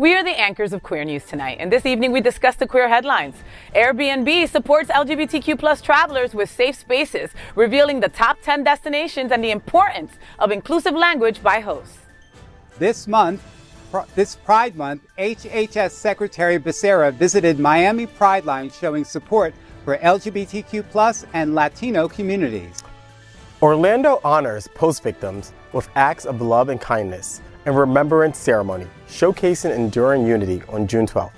We are the anchors of Queer News Tonight, and this evening we discuss the queer headlines. Airbnb supports LGBTQ plus travelers with safe spaces, revealing the top 10 destinations and the importance of inclusive language by hosts. This Pride Month, HHS Secretary Becerra visited Miami Pridelines showing support for LGBTQ plus and Latino communities. Orlando honors post-victims with acts of love and kindness and remembrance ceremony, showcasing enduring unity on June 12th.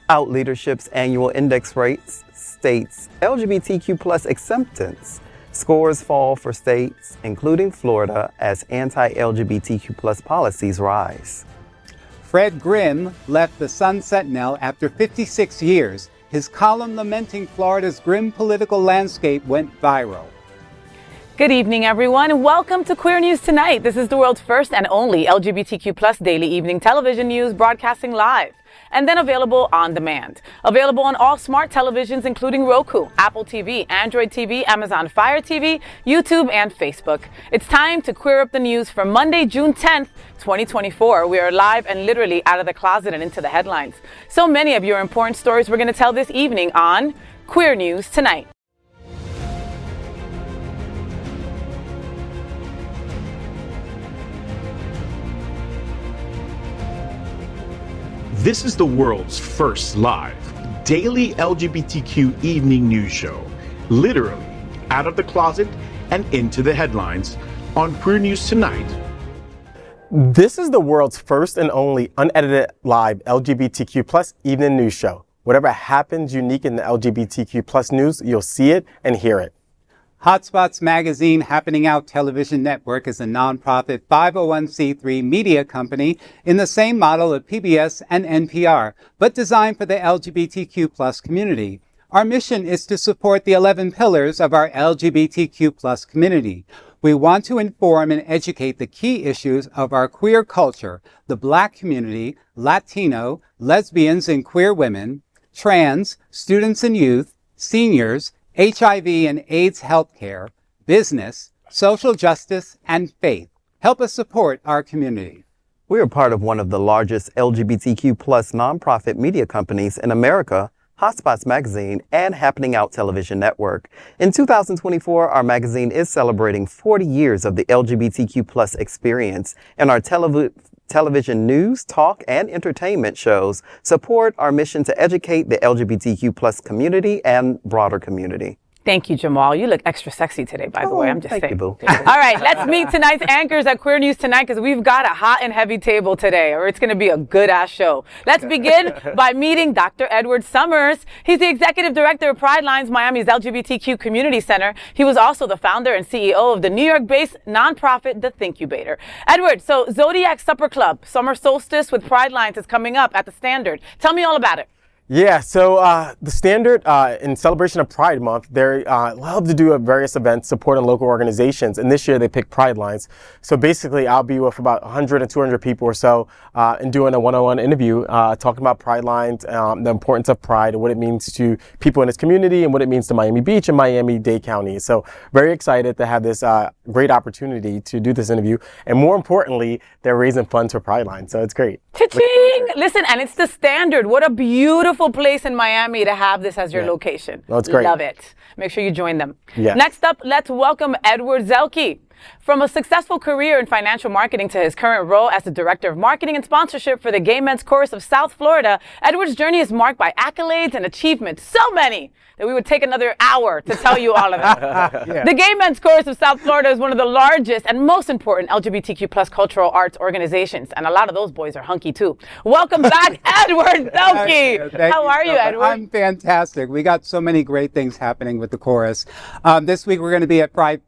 Out Leadership's annual index rates states LGBTQ plus acceptance scores fall for states, including Florida, as anti-LGBTQ plus policies rise. Fred Grimm left the Sentinel after 56 years. His column lamenting Florida's grim political landscape went viral. Good evening, everyone, and welcome to Queer News Tonight. This is the world's first and only LGBTQ plus daily evening television news broadcasting live and then available on demand. Available on all smart televisions, including Roku, Apple TV, Android TV, Amazon Fire TV, YouTube, and Facebook. It's time to queer up the news for Monday, June 10th, 2024. We are live and literally out of the closet and into the headlines. So many of your important stories we're going to tell this evening on Queer News Tonight. This is the world's first live daily LGBTQ evening news show, literally out of the closet and into the headlines on Queer News Tonight. This is the world's first and only unedited live LGBTQ plus evening news show. Whatever happens unique in the LGBTQ plus news, you'll see it and hear it. HOTspots Magazine Happening Out Television Network is a nonprofit 501c3 media company in the same model of PBS and NPR, but designed for the LGBTQ plus community. Our mission is to support the 11 pillars of our LGBTQ plus community. We want to inform and educate the key issues of our queer culture, the Black community, Latino, lesbians and queer women, trans, students and youth, seniors, HIV and AIDS healthcare, business, social justice, and faith. Help us support our community. We are part of one of the largest LGBTQ plus nonprofit media companies in America, HOTspots Magazine and Happening Out Television Network. In 2024, our magazine is celebrating 40 years of the LGBTQ plus experience, and our television news, talk, and entertainment shows support our mission to educate the LGBTQ plus community and broader community. Thank you, Jamaal. You look extra sexy today, by the way. I'm just saying. Thank you, boo. All right, let's meet tonight's anchors at Queer News Tonight because we've got a hot and heavy table today, or it's going to be a good-ass show. Let's begin by meeting Dr. Edward Summers. He's the executive director of Pridelines, Miami's LGBTQ Community Center. He was also the founder and CEO of the New York-based nonprofit, The Thinkubator. Edward, so Zodiac Supper Club, Summer Solstice with Pridelines is coming up at the Standard. Tell me all about it. Yeah, so the Standard, in celebration of Pride Month, they love to do various events supporting local organizations, and this year they picked Pridelines. So basically, I'll be with about 100 and 200 people or so and doing a one-on-one interview talking about Pridelines, the importance of Pride, and what it means to people in this community, and what it means to Miami Beach and Miami-Dade County. So very excited to have this great opportunity to do this interview, and more importantly, they're raising funds for Pridelines, so it's great. Cha-ching! Listen, and it's the Standard. What a beautiful place in Miami to have this as your location. No, it's great. Love it. Make sure you join them. Yes. Next up, let's welcome Edward Zielke. From a successful career in financial marketing to his current role as the director of marketing and sponsorship for the Gay Men's Chorus of South Florida, Edward's journey is marked by accolades and achievements, so many that we would take another hour to tell you all of them. Yeah. The Gay Men's Chorus of South Florida is one of the largest and most important LGBTQ plus cultural arts organizations, and a lot of those boys are hunky too. Welcome back, Edward Zielke. How are you, Edward? I'm fantastic. We got so many great things happening with the chorus. This week we're going to be at Pride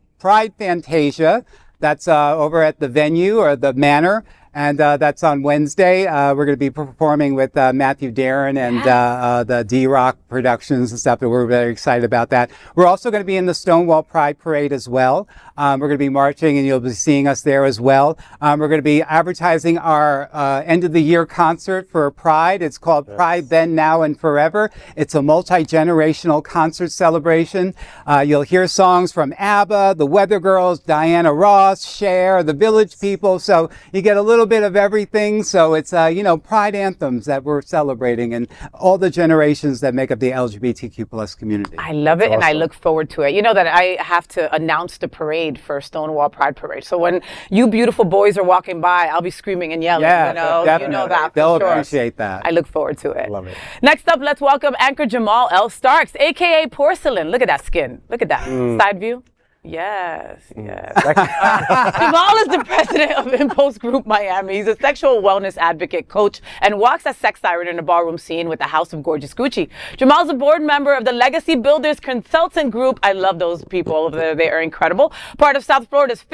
Fantasia. That's over at the venue or the Manor. And that's on Wednesday. We're going to be performing with Matthew Darren and the D-Rock Productions and stuff. And we're very excited about that. We're also going to be in the Stonewall Pride Parade as well. We're going to be marching, and you'll be seeing us there as well. We're going to be advertising our end of the year concert for Pride. It's called Pride Then, Now, and Forever. It's a multi-generational concert celebration. You'll hear songs from ABBA, the Weather Girls, Diana Ross, Cher, the Village People. So you get a little little bit of everything. So it's, pride anthems that we're celebrating and all the generations that make up the LGBTQ plus community. I love it, and I look forward to it. You know that I have to announce the parade for Stonewall Pride Parade. So when you beautiful boys are walking by, I'll be screaming and yelling. Yeah, definitely. You know that. They'll sure. appreciate that. I look forward to it. Love it. Next up, let's welcome anchor Jamaal L. Starks, aka Porcelain. Look at that skin. Look at that side view. Yes. Jamaal is the president of Impulse Group Miami. He's a sexual wellness advocate, coach, and walks as sex siren in the ballroom scene with the House of Gorgeous Gucci. Jamaal's a board member of the Legacy Builders Consultant Group. I love those people over there. They are incredible. Part of South Florida's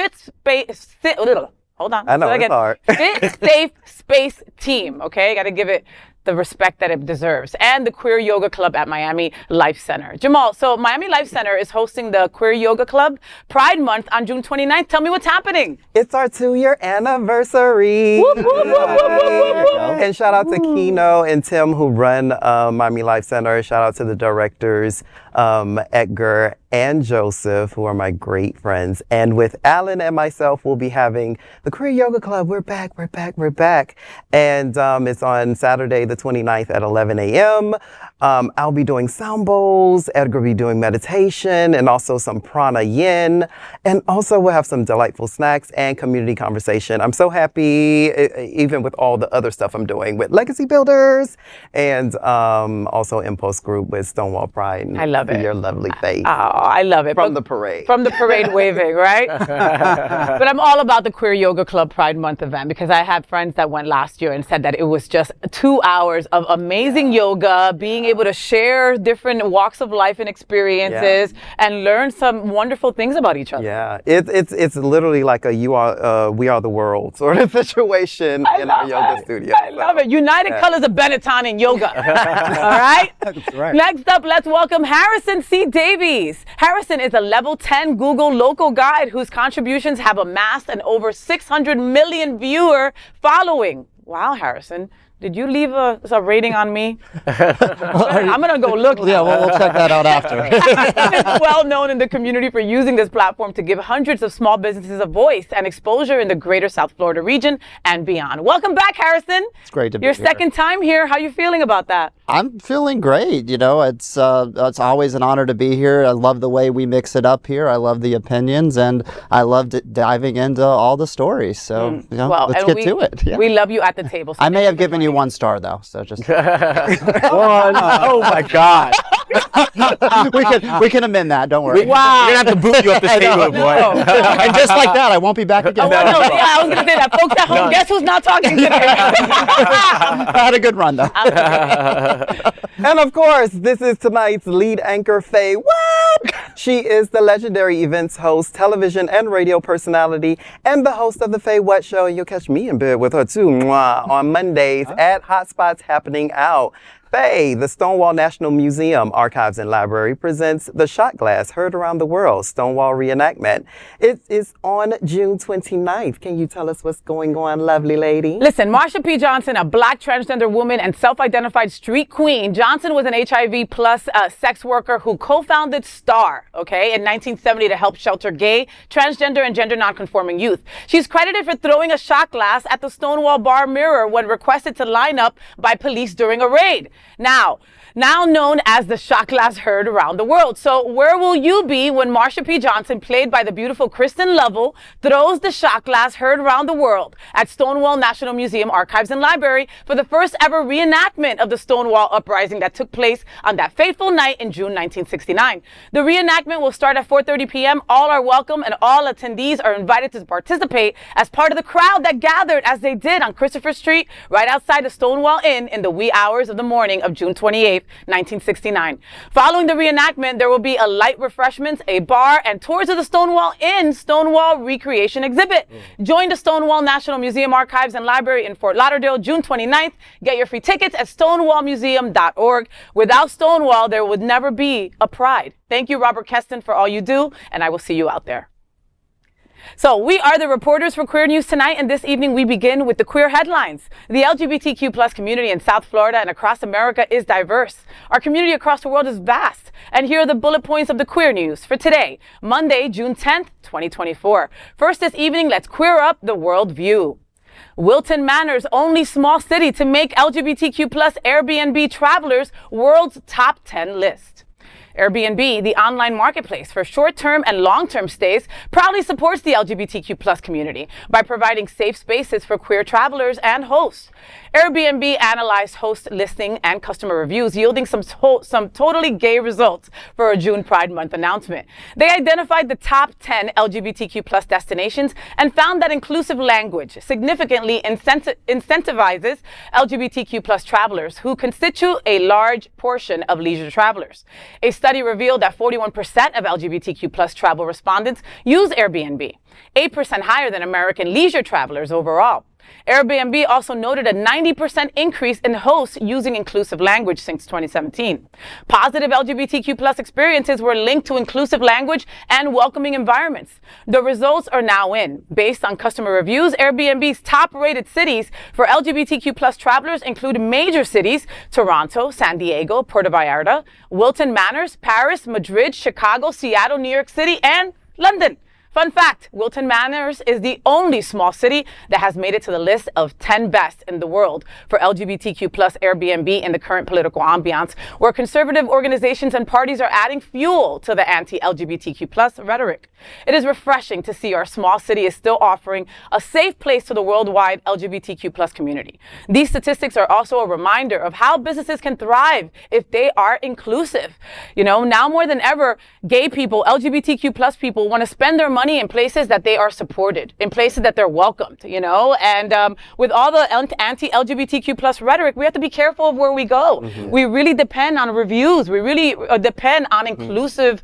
Hold on. I know, it's hard. Fit Safe Space team. Okay, got to give it the respect that it deserves. And the Queer Yoga Club at Miami Life Center. Jamaal, so Miami Life Center is hosting the Queer Yoga Club Pride Month on June 29th. Tell me what's happening. It's our 2-year anniversary. Whoop, whoop, whoop, whoop, whoop, whoop. And shout out to Kino and Tim who run Miami Life Center. Shout out to the directors, Edgar and Joseph, who are my great friends. And with Alan and myself, we'll be having the Queer Yoga Club. We're back. And it's on Saturday the 29th at 11 a.m. I'll be doing sound bowls. Edgar will be doing meditation and also some prana yin. And also we'll have some delightful snacks and community conversation. I'm so happy, even with all the other stuff I'm doing with Legacy Builders and also Impulse Group with Stonewall Pride. I love it. Your lovely face. Oh, I love it. From the parade. From the parade waving, right? But I'm all about the Queer Yoga Club Pride Month event because I had friends that went last year and said that it was just 2 hours of amazing yoga, being able to share different walks of life and experiences and learn some wonderful things about each other. Yeah, it's literally like a we are the world sort of situation in our yoga studio. I love it. United Colors of Benetton in yoga. All right? That's right. Next up, let's welcome Harrison C. Davies. Harrison is a level 10 Google local guide whose contributions have amassed an over 600 million viewer following. Wow, Harrison. Did you leave a rating on me? I'm going to go look. Yeah, we'll check that out after. Harrison is well known in the community for using this platform to give hundreds of small businesses a voice and exposure in the greater South Florida region and beyond. Welcome back, Harrison. It's great to be Your here. second time here. How are you feeling about that? I'm feeling great. You know, it's always an honor to be here. I love the way we mix it up here. I love the opinions, and I love diving into all the stories. So, let's get to it. Yeah. We love you at the table. So I may have given you 1 star though, so just One. Oh my God. we can amend that. Don't worry. Wow. We're gonna have to boot you up the table, boy. And just like that, I won't be back again. Oh, no, yeah, I was going to say that. Folks at home, guess who's not talking today? I had a good run though. And of course, this is tonight's lead anchor, FayWhat. She is the legendary events host, television and radio personality, and the host of the FayWhat show. And you'll catch me in bed with her too on Mondays at HOTspots Happening Out. Faye, the Stonewall National Museum, Archives and Library presents The Shot Glass Heard Around the World, Stonewall Reenactment. It is on June 29th. Can you tell us what's going on, lovely lady? Listen, Marsha P. Johnson, a black transgender woman and self-identified street queen. Johnson was an HIV plus sex worker who co-founded STAR, in 1970 to help shelter gay, transgender, and gender nonconforming youth. She's credited for throwing a shot glass at the Stonewall bar mirror when requested to line up by police during a raid. Now known as the shot glass heard around the world. So where will you be when Marsha P. Johnson, played by the beautiful Kristen Lovell, throws the shot glass heard around the world at Stonewall National Museum, Archives and Library for the first ever reenactment of the Stonewall uprising that took place on that fateful night in June 1969. The reenactment will start at 4:30 p.m. All are welcome and all attendees are invited to participate as part of the crowd that gathered as they did on Christopher Street right outside the Stonewall Inn in the wee hours of the morning of June 28th, 1969. Following the reenactment, there will be a light refreshments, a bar, and tours of the Stonewall Inn Stonewall Recreation Exhibit. Join the Stonewall National Museum Archives and Library in Fort Lauderdale, June 29th. Get your free tickets at stonewallmuseum.org. Without Stonewall, there would never be a Pride. Thank you, Robert Keston, for all you do, and I will see you out there. So we are the reporters for Queer News Tonight, and this evening we begin with the queer headlines. The LGBTQ plus community in South Florida and across America is diverse. Our community across the world is vast. And here are the bullet points of the queer news for today, Monday, June 10th, 2024. First this evening, let's queer up the world view. Wilton Manors, only small city to make LGBTQ plus Airbnb travelers world's top 10 list. Airbnb, the online marketplace for short-term and long-term stays, proudly supports the LGBTQ plus community by providing safe spaces for queer travelers and hosts. Airbnb analyzed host listing and customer reviews, yielding some totally gay results for a June Pride Month announcement. They identified the top 10 LGBTQ plus destinations and found that inclusive language significantly incentivizes LGBTQ plus travelers, who constitute a large portion of leisure travelers. A study revealed that 41% of LGBTQ plus travel respondents use Airbnb, 8% higher than American leisure travelers overall. Airbnb also noted a 90% increase in hosts using inclusive language since 2017. Positive LGBTQ plus experiences were linked to inclusive language and welcoming environments. The results are now in. Based on customer reviews, Airbnb's top-rated cities for LGBTQ plus travelers include major cities: Toronto, San Diego, Puerto Vallarta, Wilton Manors, Paris, Madrid, Chicago, Seattle, New York City, and London. Fun fact, Wilton Manors is the only small city that has made it to the list of 10 best in the world for LGBTQ plus Airbnb in the current political ambiance, where conservative organizations and parties are adding fuel to the anti-LGBTQ plus rhetoric. It is refreshing to see our small city is still offering a safe place to the worldwide LGBTQ plus community. These statistics are also a reminder of how businesses can thrive if they are inclusive. You know, now more than ever, gay people, LGBTQ plus people want to spend their money in places that they are supported, in places that they're welcomed, you know, and with all the anti-LGBTQ plus rhetoric, we have to be careful of where we go. Mm-hmm. We really depend on reviews. We really depend on inclusive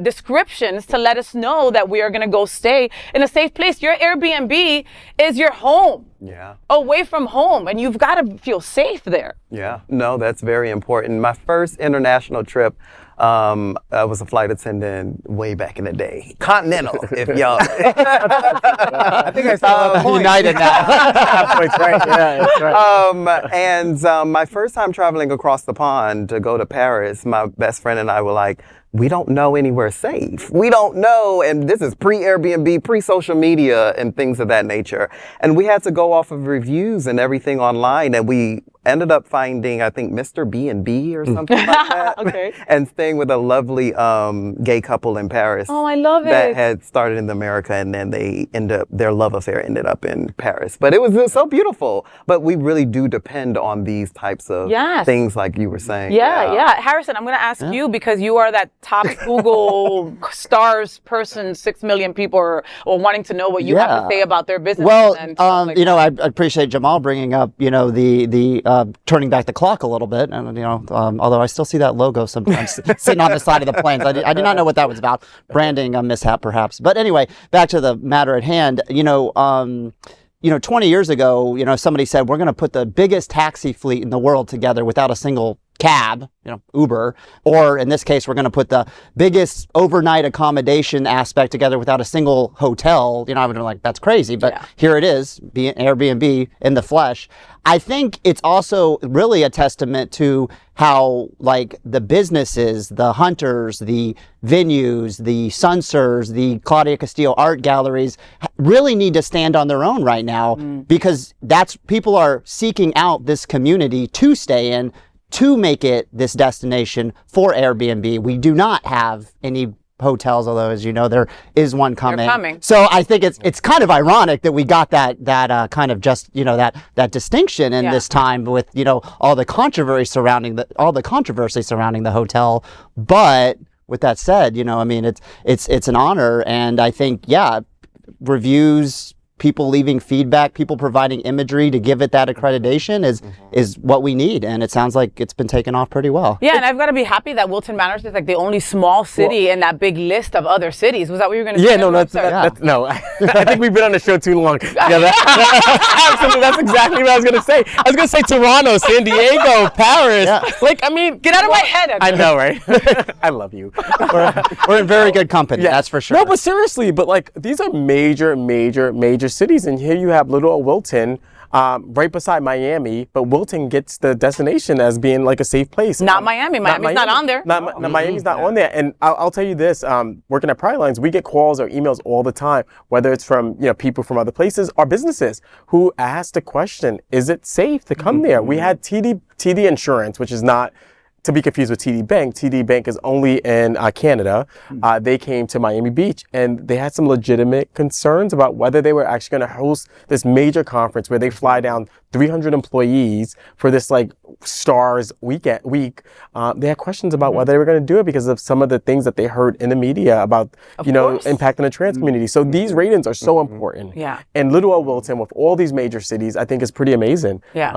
descriptions to let us know that we are going to go stay in a safe place. Your Airbnb is your home. Yeah. Away from home, and you've got to feel safe there. Yeah. No, that's very important. My first international trip, I was a flight attendant way back in the day. Continental, if y'all. I think I saw United now. That's right. Yeah, that's right. And my first time traveling across the pond to go to Paris, my best friend and I were like, we don't know anywhere safe. We don't know. And this is pre-Airbnb, pre-social media and things of that nature. And we had to go off of reviews and everything online. And we ended up finding, I think, Mr. B&B or something like that. Okay. And staying with a lovely gay couple in Paris. Oh, I love it. That had started in America, and then their love affair ended up in Paris. But it was so beautiful. But we really do depend on these types of things, like you were saying. Yeah. Harrison, I'm going to ask you, because you are that top Google stars person, 6 million people are wanting to know what you have to say about their business. Well, like you know, I appreciate Jamaal bringing up, you know, the turning back the clock a little bit, and you know, although I still see that logo sometimes sitting on the side of the planes. I do not know what that was about. Branding mishap, perhaps. But anyway, back to the matter at hand. You know, 20 years ago, you know, somebody said we're going to put the biggest taxi fleet in the world together without a single cab, you know, Uber, or in this case, we're going to put the biggest overnight accommodation aspect together without a single hotel. You know, I would have been like, that's crazy, but here it is, being Airbnb in the flesh. I think it's also really a testament to how, like, the businesses, the hunters, the venues, the Sunsers, the Claudia Castillo art galleries really need to stand on their own right now, because people are seeking out this community to stay in, to make it this destination for Airbnb. We do not have any hotels, although, as you know, there is one coming. They're coming. So I think it's kind of ironic that we got that kind of just, you know, that distinction in this time with, you know, all the controversy surrounding the hotel. But with that said, you know, I mean, it's an honor, and I think reviews, people leaving feedback, people providing imagery to give it that accreditation is what we need, and it sounds like it's been taken off pretty well. Yeah, and I've got to be happy that Wilton Manors is like the only small city in that big list of other cities. Was that what you were going to say? Yeah, no, that's no. I think we've been on the show too long. Yeah, absolutely, that's exactly what I was going to say. I was going to say Toronto, San Diego, Paris. Yeah. Like, I mean, get out of my head. I know, right? I love you. We're in very good company, that's for sure. No, but seriously, but like, these are major cities, and here you have little Wilton, right beside Miami, but Wilton gets the destination as being like a safe place. Not Miami. Miami's not on there. Miami's not on there. And I'll tell you this, working at Pridelines, we get calls or emails all the time, whether it's from people from other places or businesses who ask the question, is it safe to come there? We had TD Insurance, which is not to be confused with TD Bank. TD Bank is only in Canada. They came to Miami Beach and they had some legitimate concerns about whether they were actually going to host this major conference where they fly down 300 employees for this like stars week. They had questions about whether they were going to do it because of some of the things that they heard in the media about, impacting the trans community. So these ratings are so important. Yeah. And Little Old Wilton with all these major cities, I think is pretty amazing. Yeah.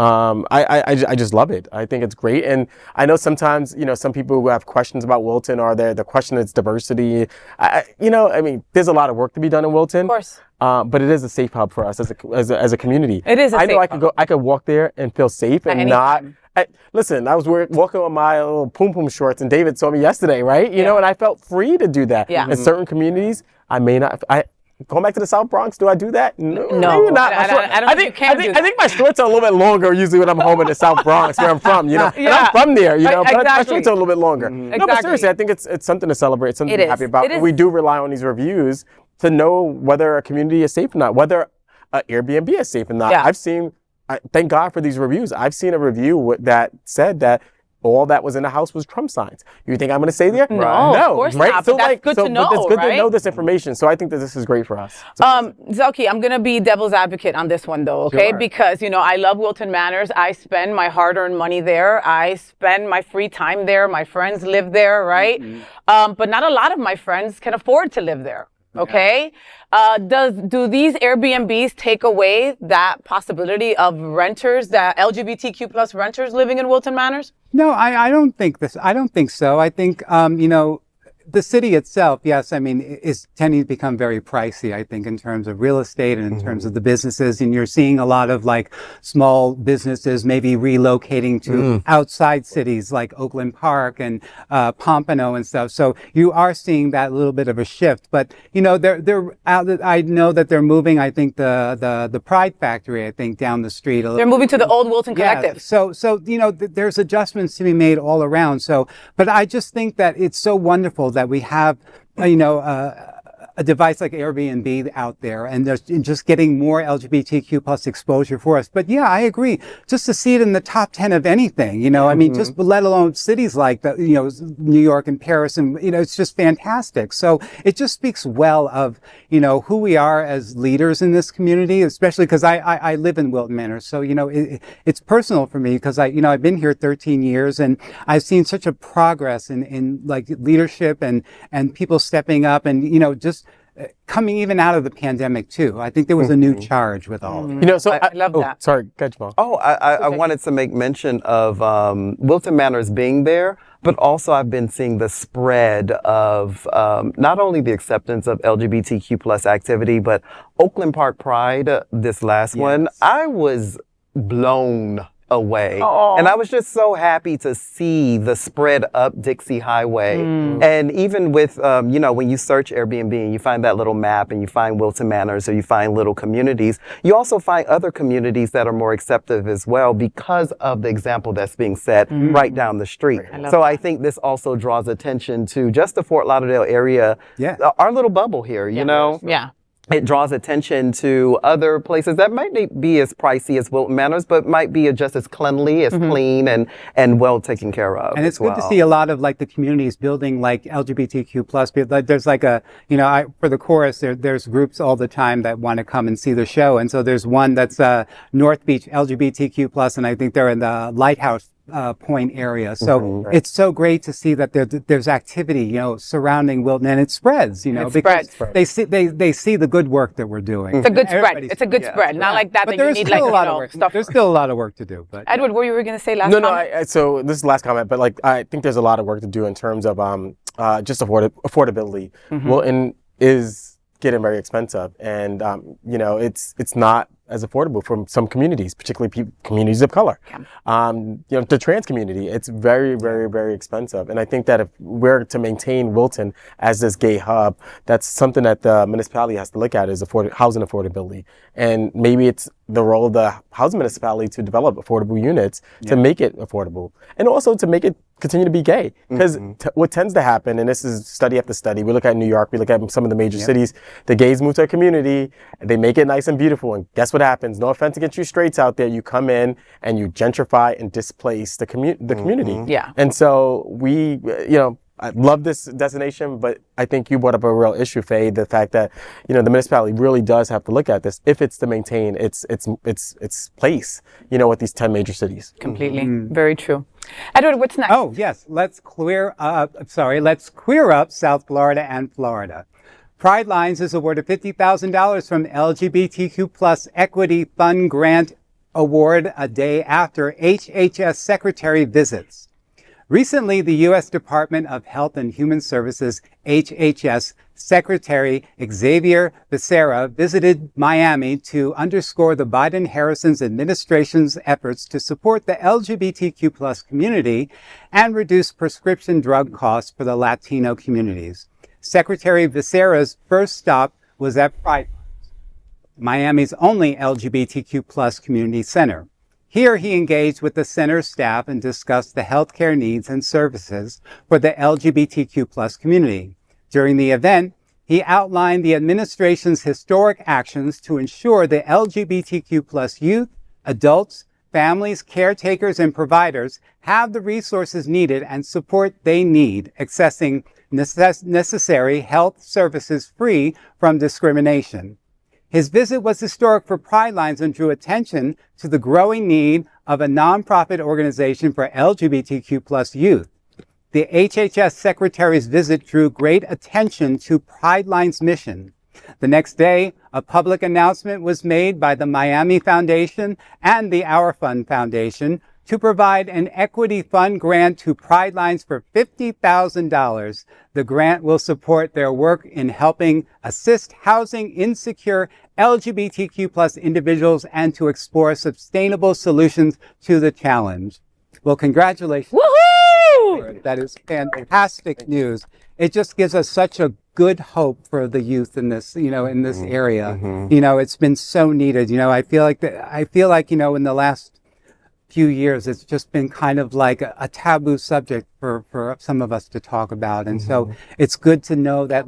I just love it. I think it's great. And I know sometimes, some people who have questions about Wilton are there. The question is diversity. There's a lot of work to be done in Wilton. Of course. But it is a safe hub for us as a community. It is. I know I could walk there and feel safe and not. Listen, I was walking on my little pum pum shorts, and David saw me yesterday, right? You know, and I felt free to do that. Yeah. In certain communities, I may not. Going back to the South Bronx, do I do that? No, not. I think my shorts are a little bit longer usually when I'm home in the South Bronx, where I'm from. And I'm from there. But my shorts are a little bit longer. Exactly. No, but seriously, I think it's something to celebrate, something to be happy about. We do rely on these reviews to know whether a community is safe or not, whether Airbnb is safe or not. Yeah. Thank God for these reviews. I've seen a review that said that all that was in the house was Trump signs. You think I'm going to stay there? No, of course not. But that's good to know, But it's good right? to know this information. So I think that this is great for us. Zelke, I'm going to be devil's advocate on this one, though, okay? Sure. Because, I love Wilton Manors. I spend my hard-earned money there. I spend my free time there. My friends live there, right? But not a lot of my friends can afford to live there. Okay. Do these Airbnbs take away that possibility of renters, that LGBTQ plus renters living in Wilton Manors? No, I don't think so. I think, the city itself, yes, is tending to become very pricey, I think, in terms of real estate and in terms of the businesses. And you're seeing a lot of like small businesses maybe relocating to outside cities like Oakland Park and Pompano and stuff. So you are seeing that little bit of a shift. But, they're out. I know that they're moving, I think, the Pride Factory, I think, down the street. They're moving to the old Wilton Collective. So there's adjustments to be made all around. So, but I just think that it's so wonderful that we have, a device like Airbnb out there, and there's just getting more LGBTQ plus exposure for us. But yeah, I agree. Just to see it in the top 10 of anything, just let alone cities like New York and Paris, and it's just fantastic. So it just speaks well of who we are as leaders in this community, especially because I live in Wilton Manors. So it's personal for me because I've been here 13 years and I've seen such a progress in like leadership and people stepping up and just coming even out of the pandemic too. I think there was a new charge with all of it. So I love that. Sorry, go ahead, Jamaal. I wanted to make mention of Wilton Manors being there, but also I've been seeing the spread of not only the acceptance of LGBTQ plus activity, but Oakland Park Pride, this last one, I was blown away. And I was just so happy to see the spread up Dixie Highway. And even with, when you search Airbnb and you find that little map and you find Wilton Manors or you find little communities, you also find other communities that are more accepting as well because of the example that's being set right down the street. I think this also draws attention to just the Fort Lauderdale area, our little bubble here, you know? Yeah. It draws attention to other places that might not be as pricey as Wilton Manors, but might be just as cleanly, as clean and well taken care of. And it's good to see a lot of like the communities building like LGBTQ plus. There's like for the chorus, there's groups all the time that want to come and see the show. And so there's one that's North Beach LGBTQ plus, and I think they're in the Lighthouse Point area. So it's so great to see that there's activity, surrounding Wilton, and it spreads, because they see the good work that we're doing. It's a good spread. It's a good spread. Not like that. But that you need stuff. There's still a lot of work to do. But Edward, what you were going to say last? So this is the last comment, but I think there's a lot of work to do in terms of just affordability. Wilton is getting very expensive, and it's not as affordable for some communities, particularly communities of color. The trans community, it's very, very, very expensive. And I think that if we're to maintain Wilton as this gay hub, that's something that the municipality has to look at, is housing affordability. And maybe it's the role of the housing municipality to develop affordable units to make it affordable, and also to make it continue to be gay. Because what tends to happen, and this is study after study, we look at New York, we look at some of the major cities, the gays move to a community, they make it nice and beautiful, and guess what happens? No offense against you straights out there, you come in and you gentrify and displace the community. And so we, I love this destination, but I think you brought up a real issue, Faye, the fact that, the municipality really does have to look at this if it's to maintain its place, with these 10 major cities. Completely. Very true. Edward, what's next? Oh, yes. Let's queer up South Florida and Florida. Pridelines is awarded $50,000 from LGBTQ Plus Equity Fund Grant Award a day after HHS Secretary visits. Recently, the U.S. Department of Health and Human Services, HHS Secretary Xavier Becerra visited Miami to underscore the Biden-Harris administration's efforts to support the LGBTQ plus community and reduce prescription drug costs for the Latino communities. Secretary Becerra's first stop was at Pridelines, Miami's only LGBTQ plus community center. Here, he engaged with the center staff and discussed the healthcare needs and services for the LGBTQ plus community. During the event, he outlined the administration's historic actions to ensure the LGBTQ plus youth, adults, families, caretakers, and providers have the resources needed and support they need, accessing necessary health services free from discrimination. His visit was historic for Pridelines and drew attention to the growing need of a nonprofit organization for LGBTQ plus youth. The HHS Secretary's visit drew great attention to Pridelines' mission. The next day, a public announcement was made by the Miami Foundation and the Our Fund Foundation to provide an equity fund grant to Pridelines for $50,000. The grant will support their work in helping assist housing insecure LGBTQ plus individuals and to explore sustainable solutions to the challenge. Well, congratulations. Woohoo! That is fantastic news. It just gives us such a good hope for the youth in this, in this area. It's been so needed. I feel like in the last few years, it's just been kind of like a taboo subject for some of us to talk about. And so it's good to know that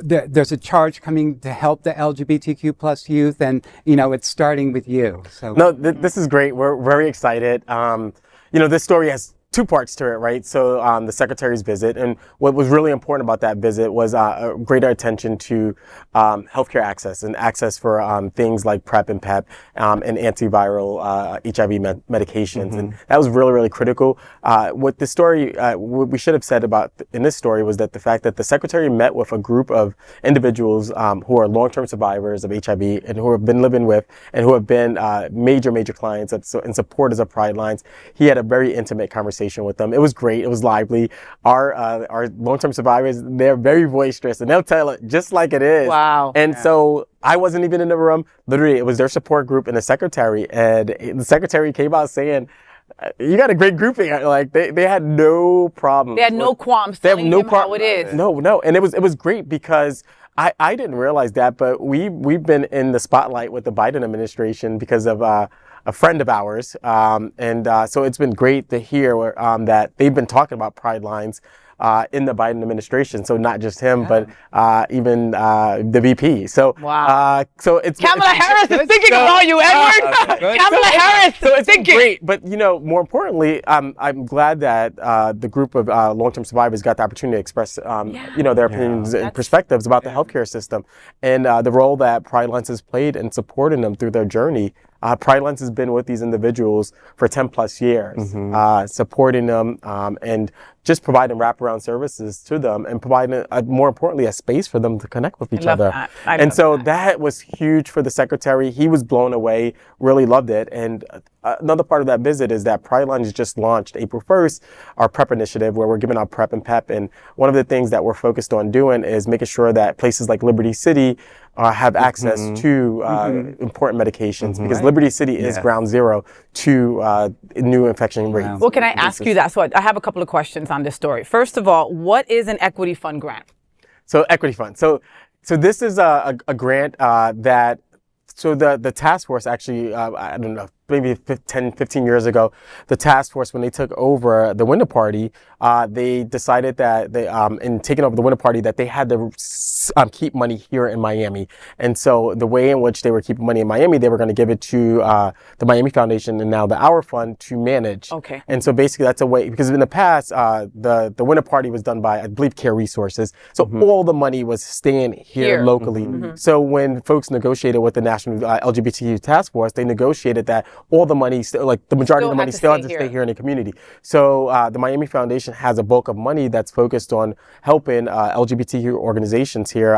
there's a charge coming to help the LGBTQ plus youth, and, it's starting with you. So no, this is great. We're very excited. This story has two parts to it, right? So the secretary's visit, and what was really important about that visit was a greater attention to healthcare access and access for things like PrEP and PEP and antiviral HIV medications, and that was really, really critical. What the story, what we should have said about in this story was that the fact that the secretary met with a group of individuals who are long-term survivors of HIV and who have been living with and who have been major clients and supporters of Pridelines. He had a very intimate conversation with them. It was great. It was lively. Our long-term survivors, they're very boisterous, and they'll tell it just like it is. Wow. And so I wasn't even in the room. Literally, it was their support group and the secretary. And the secretary came out saying, you got a great grouping. Like they had no problem. They had no qualms telling him how it is. No. And it was great because I didn't realize that, but we've been in the spotlight with the Biden administration because of a friend of ours, so it's been great to hear that they've been talking about Pridelines in the Biden administration. So not just him, but even the VP. So wow. So it's Kamala Harris is thinking about you, Edward. Kamala Harris so is thinking. Great, but more importantly, I'm glad that the group of long-term survivors got the opportunity to express their opinions and perspectives about the healthcare system and the role that Pridelines has played in supporting them through their journey. Pridelines has been with these individuals for 10 plus years, supporting them and just providing wraparound services to them and providing, more importantly, a space for them to connect with each other. And so that was huge for the secretary. He was blown away, really loved it. And another part of that visit is that Pridelines just launched April 1st, our PrEP initiative, where we're giving out PrEP and PEP. And one of the things that we're focused on doing is making sure that places like Liberty City have access to important medications, because Liberty City is ground zero to new infection rates. Well, can I ask you that? So I have a couple of questions on this story. First of all, what is an equity fund grant? So equity fund. So this is a grant that, so the task force actually, I don't know, maybe 10, 15 years ago, the task force, when they took over the winter party, they decided that they, in taking over the winter party, that they had to keep money here in Miami. And so the way in which they were keeping money in Miami, they were going to give it to the Miami Foundation and now the Our Fund to manage. Okay. And so basically that's a way, because in the past, the winter party was done by, I believe, Care Resources. So all the money was staying here locally. So when folks negotiated with the National LGBTQ Task Force, they negotiated that all the money, like the majority of the money still had to stay here in the community. So the Miami Foundation has a bulk of money that's focused on helping LGBTQ organizations here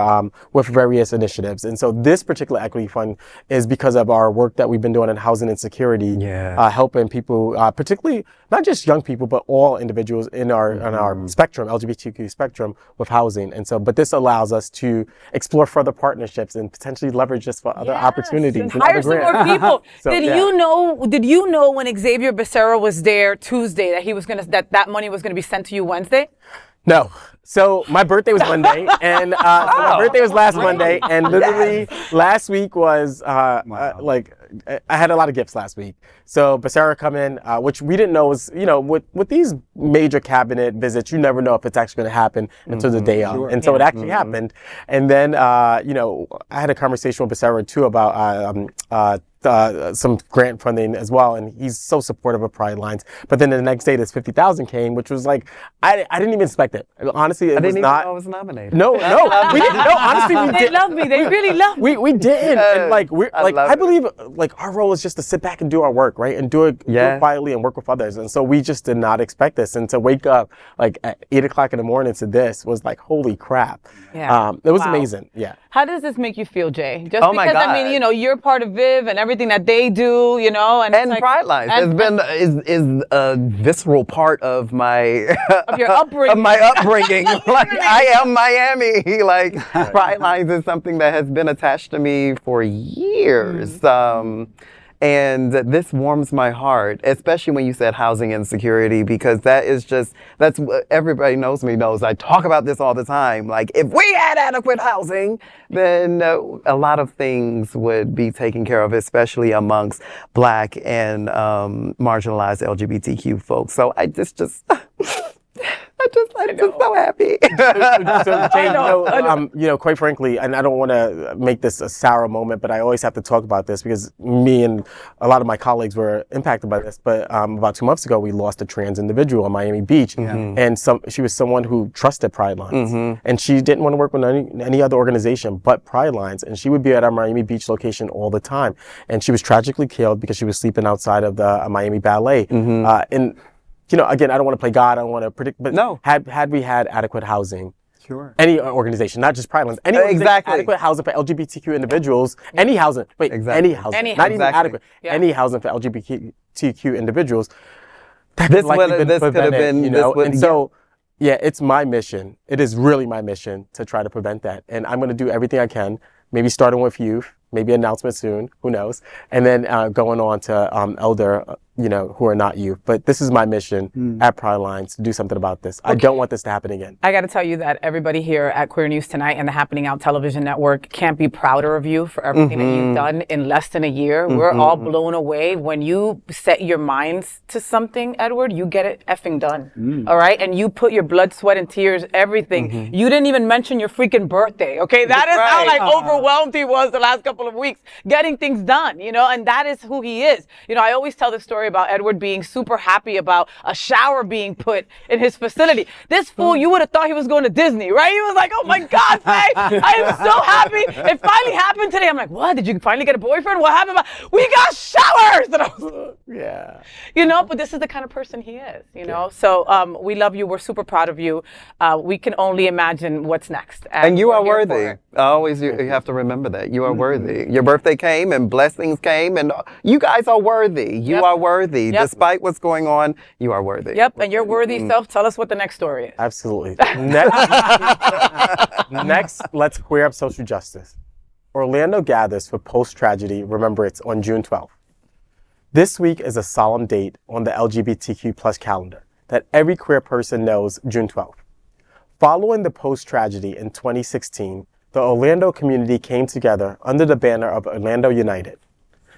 with various initiatives. And so this particular equity fund is because of our work that we've been doing in housing insecurity, helping people, particularly not just young people, but all individuals in our spectrum, LGBTQ spectrum, with housing. And so, but this allows us to explore further partnerships and potentially leverage this for other opportunities. And hire some more people. So, did you know when Xavier Becerra was there Tuesday that he was that money was gonna be sent to you Wednesday? No. So my birthday was Monday, and so my birthday was last Monday, and literally last week was like I had a lot of gifts last week. So Becerra come in, which we didn't know was, you know, with these major cabinet visits, you never know if it's actually going to happen until the day of, and so it actually happened. And then you know, I had a conversation with Becerra too about some grant funding as well, and he's so supportive of Pridelines. But then the next day, this 50,000 came, which was like, I didn't even expect it. Honestly, it was not. I didn't even know I was nominated. No, we didn't. No, honestly, we did. They love me. They really love me. We didn't. And like I believe like our role is just to sit back and do our work, right, and do it quietly and work with others. And so we just did not expect this, and to wake up like at 8 o'clock in the morning to this was like, holy crap. Yeah. It was amazing. Yeah. How does this make you feel, Jay? Just because I mean, you know, you're part of Viv and everything that they do, you know, and like, Pridelines has been is a visceral part of my of your upbringing. Of my upbringing. Like I am Miami. Like Pridelines is something that has been attached to me for years. And this warms my heart, especially when you said housing insecurity, because that's what everybody knows me knows. I talk about this all the time. Like, if we had adequate housing, then a lot of things would be taken care of, especially amongst Black and marginalized LGBTQ folks. So I'm just so happy. So Jane, you know, quite frankly, and I don't want to make this a sour moment, but I always have to talk about this because me and a lot of my colleagues were impacted by this. But about 2 months ago, we lost a trans individual on Miami Beach, and she was someone who trusted Pridelines, and she didn't want to work with any other organization but Pridelines, and she would be at our Miami Beach location all the time, and she was tragically killed because she was sleeping outside of the Miami Ballet, and you know, again, I don't want to play God, I don't want to predict, but had we had adequate housing, any organization, not just Pridelines, any adequate housing for LGBTQ individuals, any housing, any housing, not even adequate, any housing for LGBTQ individuals, this could have been, you know, and so, yeah, it's my mission. It is really my mission to try to prevent that, and I'm going to do everything I can, maybe starting with youth, maybe announcement soon, who knows, and then going on to elder, you know, who are not youth. But this is my mission at Pridelines to do something about this. I don't want this to happen again. I got to tell you that everybody here at Queer News Tonight and the Happening Out Television Network can't be prouder of you for everything that you've done in less than a year. We're all blown away. When you set your minds to something, Edward, you get it effing done. All right? And you put your blood, sweat, and tears, everything. You didn't even mention your freaking birthday, okay? That is how like overwhelmed he was the last couple of weeks getting things done, you know, and that is who he is. You know, I always tell the story story about Edward being super happy about a shower being put in his facility. This fool, you would have thought he was going to Disney, right? He was like, oh my God, Faye, I am so happy. It finally happened today. I'm like, what? Did you finally get a boyfriend? What happened? We got showers! And I was, yeah. You know, but this is the kind of person he is, you know? So we love you. We're super proud of you. We can only imagine what's next. And you are worthy. Always, you have to remember that. You are worthy. Your birthday came and blessings came, and you guys are worthy. You are worthy. Despite what's going on, you are worthy. Yep, and your worthy self, tell us what the next story is. Absolutely. Next, let's queer up social justice. Orlando gathers for post-tragedy Remembrance on June 12th. This week is a solemn date on the LGBTQ plus calendar that every queer person knows June 12th. Following the post-tragedy in 2016, the Orlando community came together under the banner of Orlando United.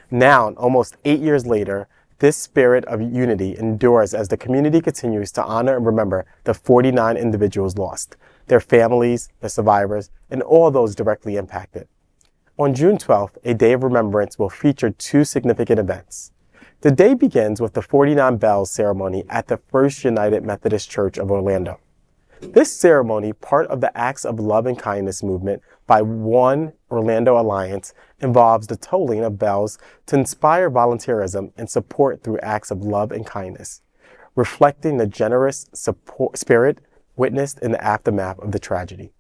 Now, almost 8 years later, this spirit of unity endures as the community continues to honor and remember the 49 individuals lost, their families, the survivors, and all those directly impacted. On June 12th, a day of remembrance will feature 2 significant events. The day begins with the 49 Bells ceremony at the First United Methodist Church of Orlando. This ceremony, part of the Acts of Love and Kindness movement by One Orlando Alliance, involves the tolling of bells to inspire volunteerism and support through acts of love and kindness, reflecting the generous spirit witnessed in the aftermath of the tragedy.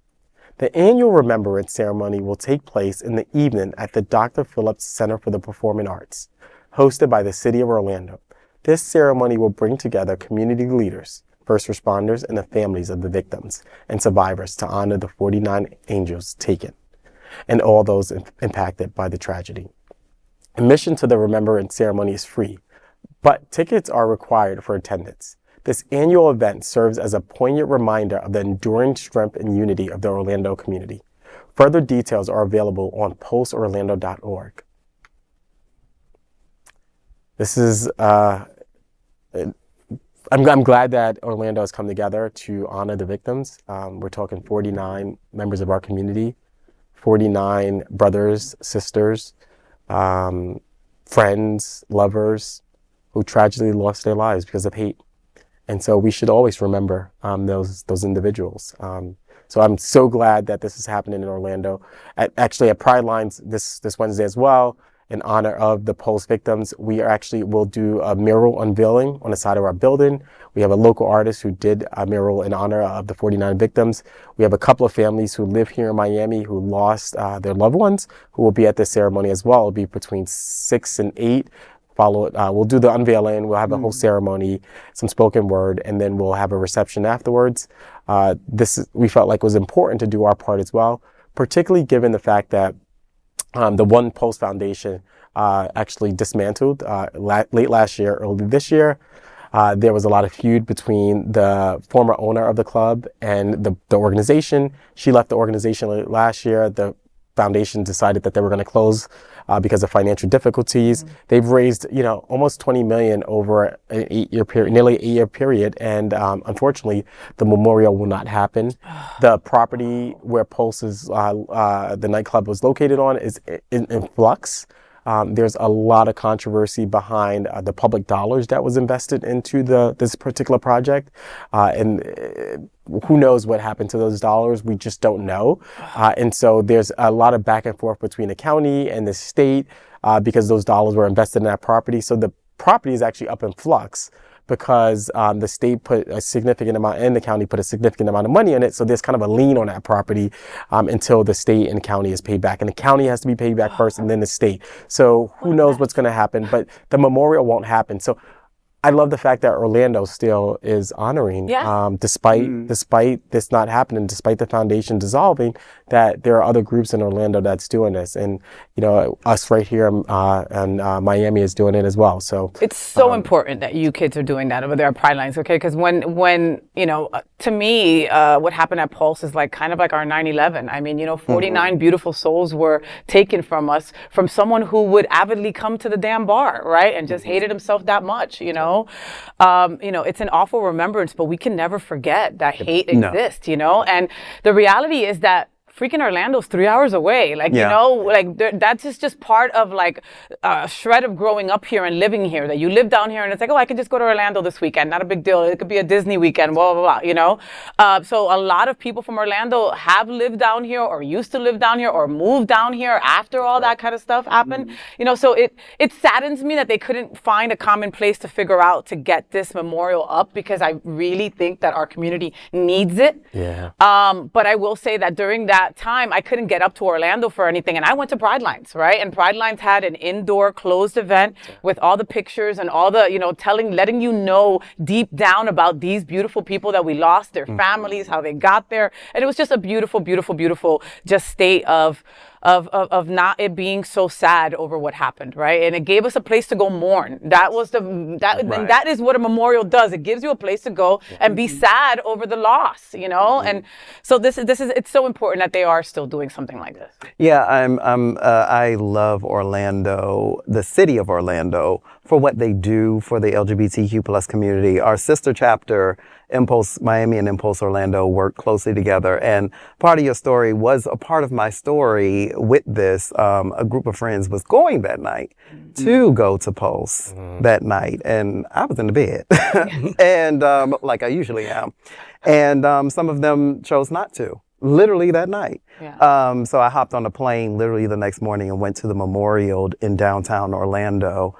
The annual Remembrance ceremony will take place in the evening at the Dr. Phillips Center for the Performing Arts, hosted by the City of Orlando. This ceremony will bring together community leaders, first responders, and the families of the victims and survivors to honor the 49 angels taken and all those impacted by the tragedy. Admission to the Remembrance ceremony is free, but tickets are required for attendance. This annual event serves as a poignant reminder of the enduring strength and unity of the Orlando community. Further details are available on postorlando.org. This is I'm glad that Orlando has come together to honor the victims. We're talking 49 members of our community, 49 brothers, sisters, friends, lovers who tragically lost their lives because of hate. And so we should always remember those individuals. So I'm so glad that this is happening in Orlando. Actually at Pridelines this Wednesday as well, in honor of the Pulse victims, we'll do a mural unveiling on the side of our building. We have a local artist who did a mural in honor of the 49 victims. We have a couple of families who live here in Miami who lost their loved ones who will be at this ceremony as well. It'll be between 6 and 8. We'll do the unveiling, we'll have a whole ceremony, some spoken word, and then we'll have a reception afterwards. We felt like it was important to do our part as well, particularly given the fact that the One Pulse Foundation actually dismantled late last year, early this year. There was a lot of feud between the former owner of the club and the organization. She left the organization late last year. The foundation decided that they were going to close because of financial difficulties. They've raised, almost $20 million over an 8-year period, nearly 8-year period, and unfortunately, the memorial will not happen. The property where Pulse's the nightclub was located on is in flux. There's a lot of controversy behind the public dollars that was invested into this particular project, and who knows what happened to those dollars? We just don't know. And so there's a lot of back and forth between the county and the state because those dollars were invested in that property. So the property is actually up in flux because the state put a significant amount and the county put a significant amount of money in it. So there's kind of a lien on that property until the state and county is paid back. And the county has to be paid back first and then the state. So who knows what's going to happen, but the memorial won't happen. So I love the fact that Orlando still is honoring, despite this not happening, despite the foundation dissolving, that there are other groups in Orlando that's doing this. And, us right here in Miami is doing it as well. So it's so important that you kids are doing that over there at Pridelines, okay? Because when to me, what happened at Pulse is kind of like our 9/11. I mean, 49 beautiful souls were taken from us, from someone who would avidly come to the damn bar, right? And just hated himself that much, it's an awful remembrance, but we can never forget that hate exists, and the reality is that freaking Orlando's 3 hours away. Like, you know, like that's just part of like a shred of growing up here and living here, that you live down here and it's like, oh, I can just go to Orlando this weekend. Not a big deal. It could be a Disney weekend, blah, blah, blah, you know? So a lot of people from Orlando have lived down here or used to live down here or moved down here after all that kind of stuff happened. You know, so it saddens me that they couldn't find a common place to figure out to get this memorial up, because I really think that our community needs it. Yeah. But I will say that during that time, I couldn't get up to Orlando for anything. And I went to Pridelines, right? And Pridelines had an indoor closed event with all the pictures and all the, you know, letting you know deep down about these beautiful people that we lost, their families, how they got there. And it was just a beautiful, beautiful, beautiful just state of not it being so sad over what happened, right? And it gave us a place to go mourn. That was and that is what a memorial does. It gives you a place to go and be sad over the loss, you know? And so it's so important that they are still doing something like this. Yeah, I love Orlando, the city of Orlando, for what they do for the LGBTQ plus community. Our sister chapter, Impulse Miami and Impulse Orlando, work closely together. And part of your story was a part of my story with this. A group of friends was going that night to go to Pulse that night. And I was in the bed, and like I usually am. And some of them chose not to. Literally that night. Yeah. So I hopped on a plane literally the next morning and went to the memorial in downtown Orlando.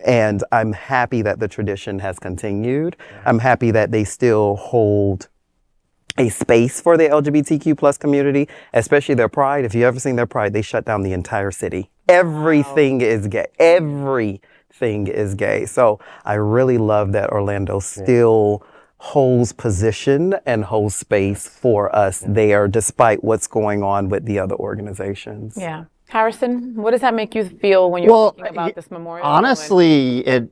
And I'm happy that the tradition has continued. I'm happy that they still hold a space for the LGBTQ plus community, especially their Pride. If you've ever seen their Pride, they shut down the entire city. Everything is gay. Everything is gay. So I really love that Orlando still holds position and holds space for us there, despite what's going on with the other organizations. Yeah. Harrison, what does that make you feel when you're thinking about this memorial? Honestly, it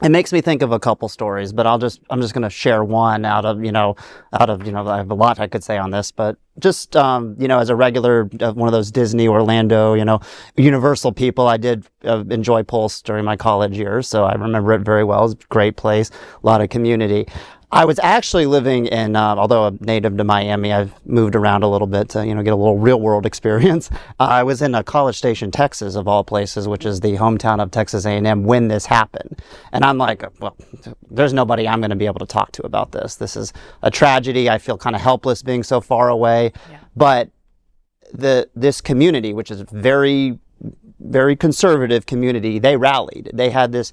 makes me think of a couple stories, but I'm just going to share one out of, I have a lot I could say on this, but just, as a regular, one of those Disney, Orlando, Universal people, I did enjoy Pulse during my college years. So I remember it very well. It was a great place, a lot of community. I was actually living in, although I'm native to Miami, I've moved around a little bit to, get a little real world experience. I was in College Station, Texas, of all places, which is the hometown of Texas A&M when this happened. And I'm like, well, there's nobody I'm going to be able to talk to about this. This is a tragedy. I feel kind of helpless being so far away. Yeah. But this community, which is very, very conservative community, they rallied. They had this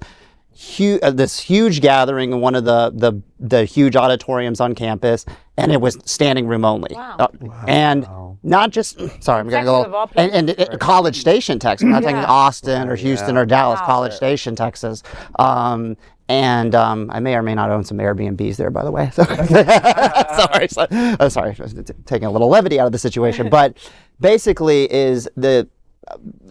huge gathering in one of the huge auditoriums on campus, and it was standing room only. Wow. And not just, sorry, I'm going to go, and College Station, Texas. I'm not talking Austin or Houston or Dallas, College Station, Texas. And I may or may not own some Airbnbs there, by the way. Sorry, taking a little levity out of the situation. But basically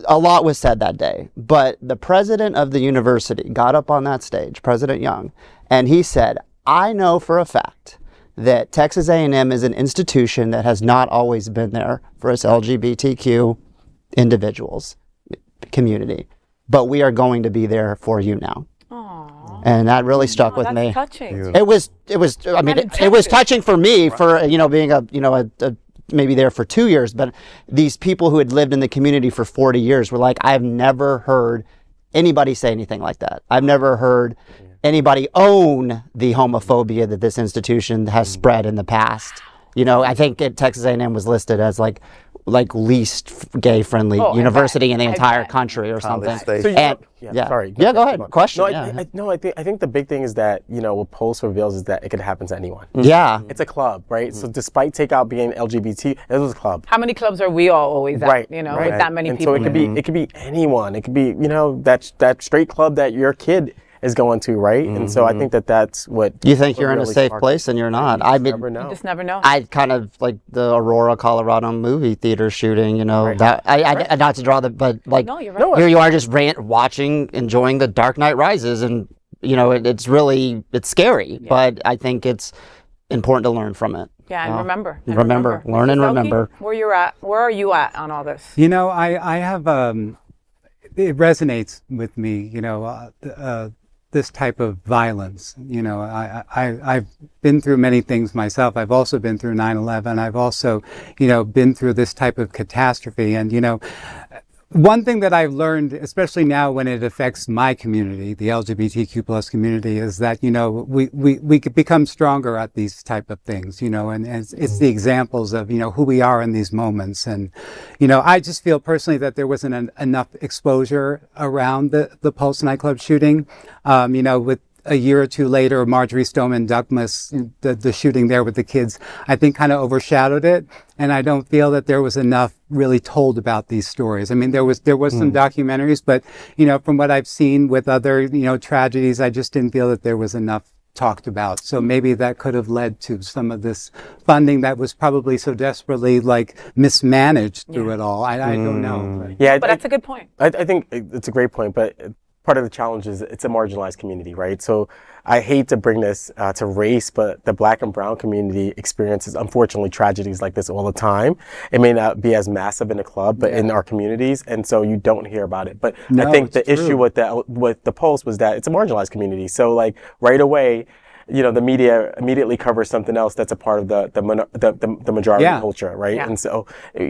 a lot was said that day, but the president of the university got up on that stage, President Young, and he said, I know for a fact that Texas A&M is an institution that has not always been there for its LGBTQ individuals, community, but we are going to be there for you now. Aww. And that really stuck with me. Touching. It was touching for me for, being a maybe there for 2 years, but these people who had lived in the community for 40 years were like, I've never heard anybody say anything like that. I've never heard anybody own the homophobia that this institution has spread in the past. I think Texas A&M was listed as like least gay friendly university in the entire country or something. Sorry. Yeah, go ahead. Question. No, I think the big thing is that, what Pulse reveals is that it could happen to anyone. Yeah. It's a club, right? So despite Takeout being LGBT, it was a club. How many clubs are we all always at, with that many people? So it could be anyone. It could be, that straight club that your kid is going to, right? And so I think that's what you think you're in a safe place and you're not. You never know. You just never know. I kind of like the Aurora, Colorado movie theater shooting, that I not to draw but like no, you're right. Here you are just watching, enjoying The Dark Knight Rises, and it's scary, but I think it's important to learn from it. Yeah, and remember. Learn and remember. Where are you at on all this? I have it resonates with me, the this type of violence. You know, I've been through many things myself. I've also been through 9/11. I've also, you know, been through this type of catastrophe. And, you know, one thing that I've learned, especially now when it affects my community, the LGBTQ plus community, is that, you know, we could become stronger at these type of things, you know, and it's the examples of, you know, who we are in these moments. And, you know, I just feel personally that there wasn't enough exposure around the Pulse nightclub shooting, you know, with a year or two later, Marjorie Stoneman Douglas, the shooting there with the kids, I think kind of overshadowed it. And I don't feel that there was enough really told about these stories. I mean, there was some documentaries, but, you know, from what I've seen with other, you know, tragedies, I just didn't feel that there was enough talked about. So maybe that could have led to some of this funding that was probably so desperately like mismanaged through it all. I don't know. Yeah, but that's a good point. I think it's a great point, but part of the challenge is it's a marginalized community, right? So I hate to bring this to race, but the Black and Brown community experiences, unfortunately, tragedies like this all the time. It may not be as massive in the club, but in our communities, and so you don't hear about it. But I think the issue with the Pulse was that it's a marginalized community. So like right away, you know, the media immediately covers something else that's a part of the majority culture, right? And so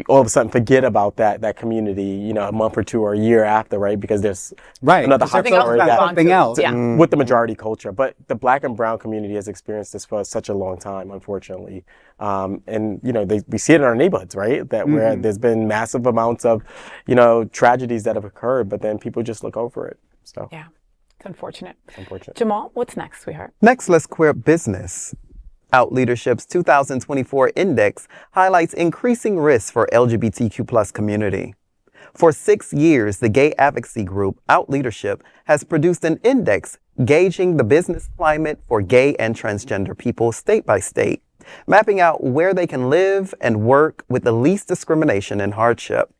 all of a sudden forget about that community, you know, a month or two or a year after, right? Because there's another hot story something else with the majority culture. But the Black and Brown community has experienced this for such a long time, unfortunately. And, you know, we see it in our neighborhoods, right? That where there's been massive amounts of, you know, tragedies that have occurred, but then people just look over it. So. Yeah. Unfortunate. Unfortunate. Jamaal, what's next, sweetheart? Next, let's queer business. Out Leadership's 2024 index highlights increasing risks for LGBTQ plus community. For 6 years, the gay advocacy group Out Leadership has produced an index gauging the business climate for gay and transgender people state by state, mapping out where they can live and work with the least discrimination and hardship.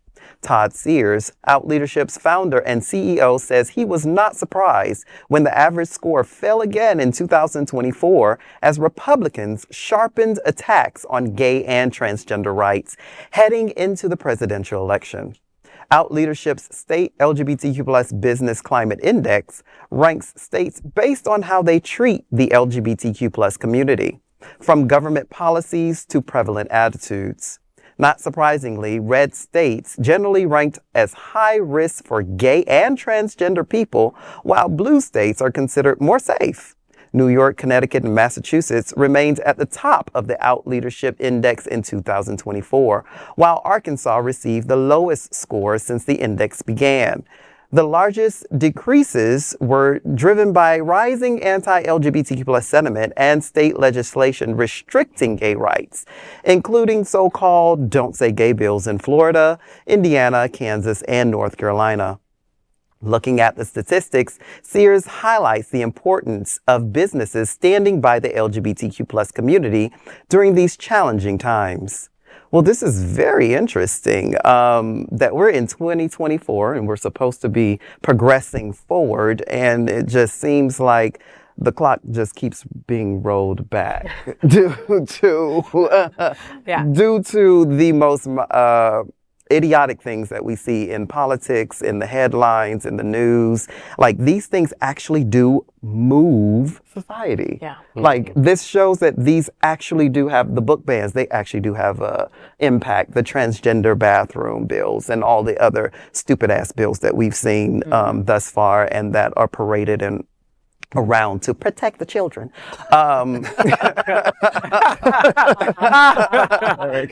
Todd Sears, Out Leadership's founder and CEO, says he was not surprised when the average score fell again in 2024 as Republicans sharpened attacks on gay and transgender rights heading into the presidential election. Out Leadership's State LGBTQ plus Business Climate Index ranks states based on how they treat the LGBTQ plus community, from government policies to prevalent attitudes. Not surprisingly, red states generally ranked as high risk for gay and transgender people, while blue states are considered more safe. New York, Connecticut, and Massachusetts remained at the top of the Out Leadership Index in 2024, while Arkansas received the lowest score since the index began. The largest decreases were driven by rising anti-LGBTQ plus sentiment and state legislation restricting gay rights, including so-called Don't Say Gay bills in Florida, Indiana, Kansas, and North Carolina. Looking at the statistics, Sears highlights the importance of businesses standing by the LGBTQ plus community during these challenging times. Well, this is very interesting that we're in 2024 and we're supposed to be progressing forward, and it just seems like the clock just keeps being rolled back due to the most idiotic things that we see in politics, in the headlines, in the news. Like, these things actually do move society. Yeah. Like, this shows that these actually do have, the book bans, they actually do have a impact. The transgender bathroom bills and all the other stupid ass bills that we've seen thus far and that are paraded and around to protect the children.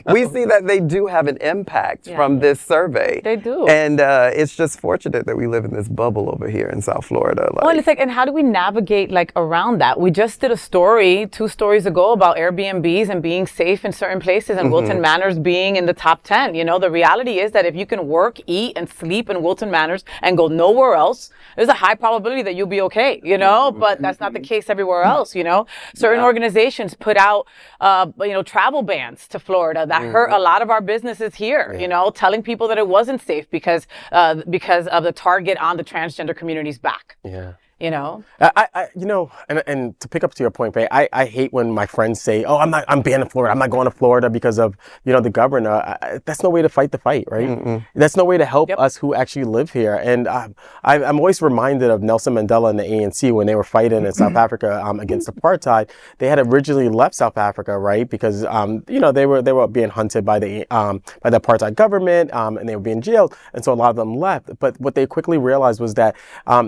We see that they do have an impact from this survey. They do. And it's just fortunate that we live in this bubble over here in South Florida. Well, and it's like, and how do we navigate like around that? We just did a story 2 stories ago about Airbnbs and being safe in certain places and Wilton Manors being in the top 10. You know, the reality is that if you can work, eat, and sleep in Wilton Manors and go nowhere else, there's a high probability that you'll be okay, you know? But that's not the case everywhere else, you know? Certain organizations put out, you know, travel bans to Florida that hurt a lot of our businesses here, you know, telling people that it wasn't safe because of the target on the transgender community's back. Yeah. you know? And to pick up to your point, Faye, I hate when my friends say, "Oh, I'm banning Florida. I'm not going to Florida because of the governor." That's no way to fight the fight, right? Mm-mm. That's no way to help us who actually live here. And I'm always reminded of Nelson Mandela and the ANC when they were fighting in South Africa against apartheid. They had originally left South Africa, right, because they were being hunted by the apartheid government, and they were being jailed, and so a lot of them left. But what they quickly realized was that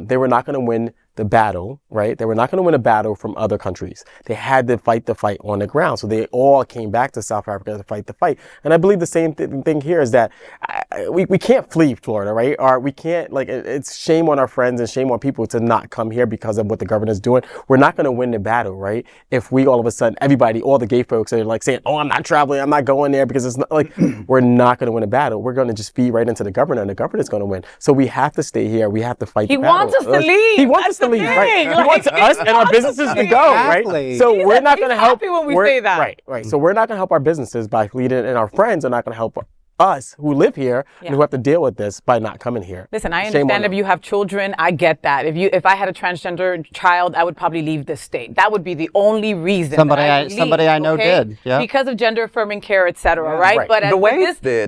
they were not going to win the battle, right? They were not going to win a battle from other countries. They had to fight the fight on the ground. So they all came back to South Africa to fight the fight. And I believe the same thing here is that we can't flee Florida, right? Or we can't, it's shame on our friends and shame on people to not come here because of what the governor's doing. We're not going to win the battle, right? If we all of a sudden, all the gay folks are saying, "Oh, I'm not traveling, I'm not going there," because it's not we're not going to win a battle. We're going to just feed right into the governor, and the governor's going to win. So we have to stay here. We have to fight the battle. He wants us to leave. He wants us to leave, right? He wants us and our businesses to go, right? So we're not going to help. When we say that. Right. So we're not going to help our businesses by leading, and our friends are not going to help us who live here and who have to deal with this by not coming here. Listen, I understand if you have children, I get that. If I had a transgender child, I would probably leave the state. That would be the only reason. Somebody I know did. Yeah. Because of gender affirming care, etc. Right? But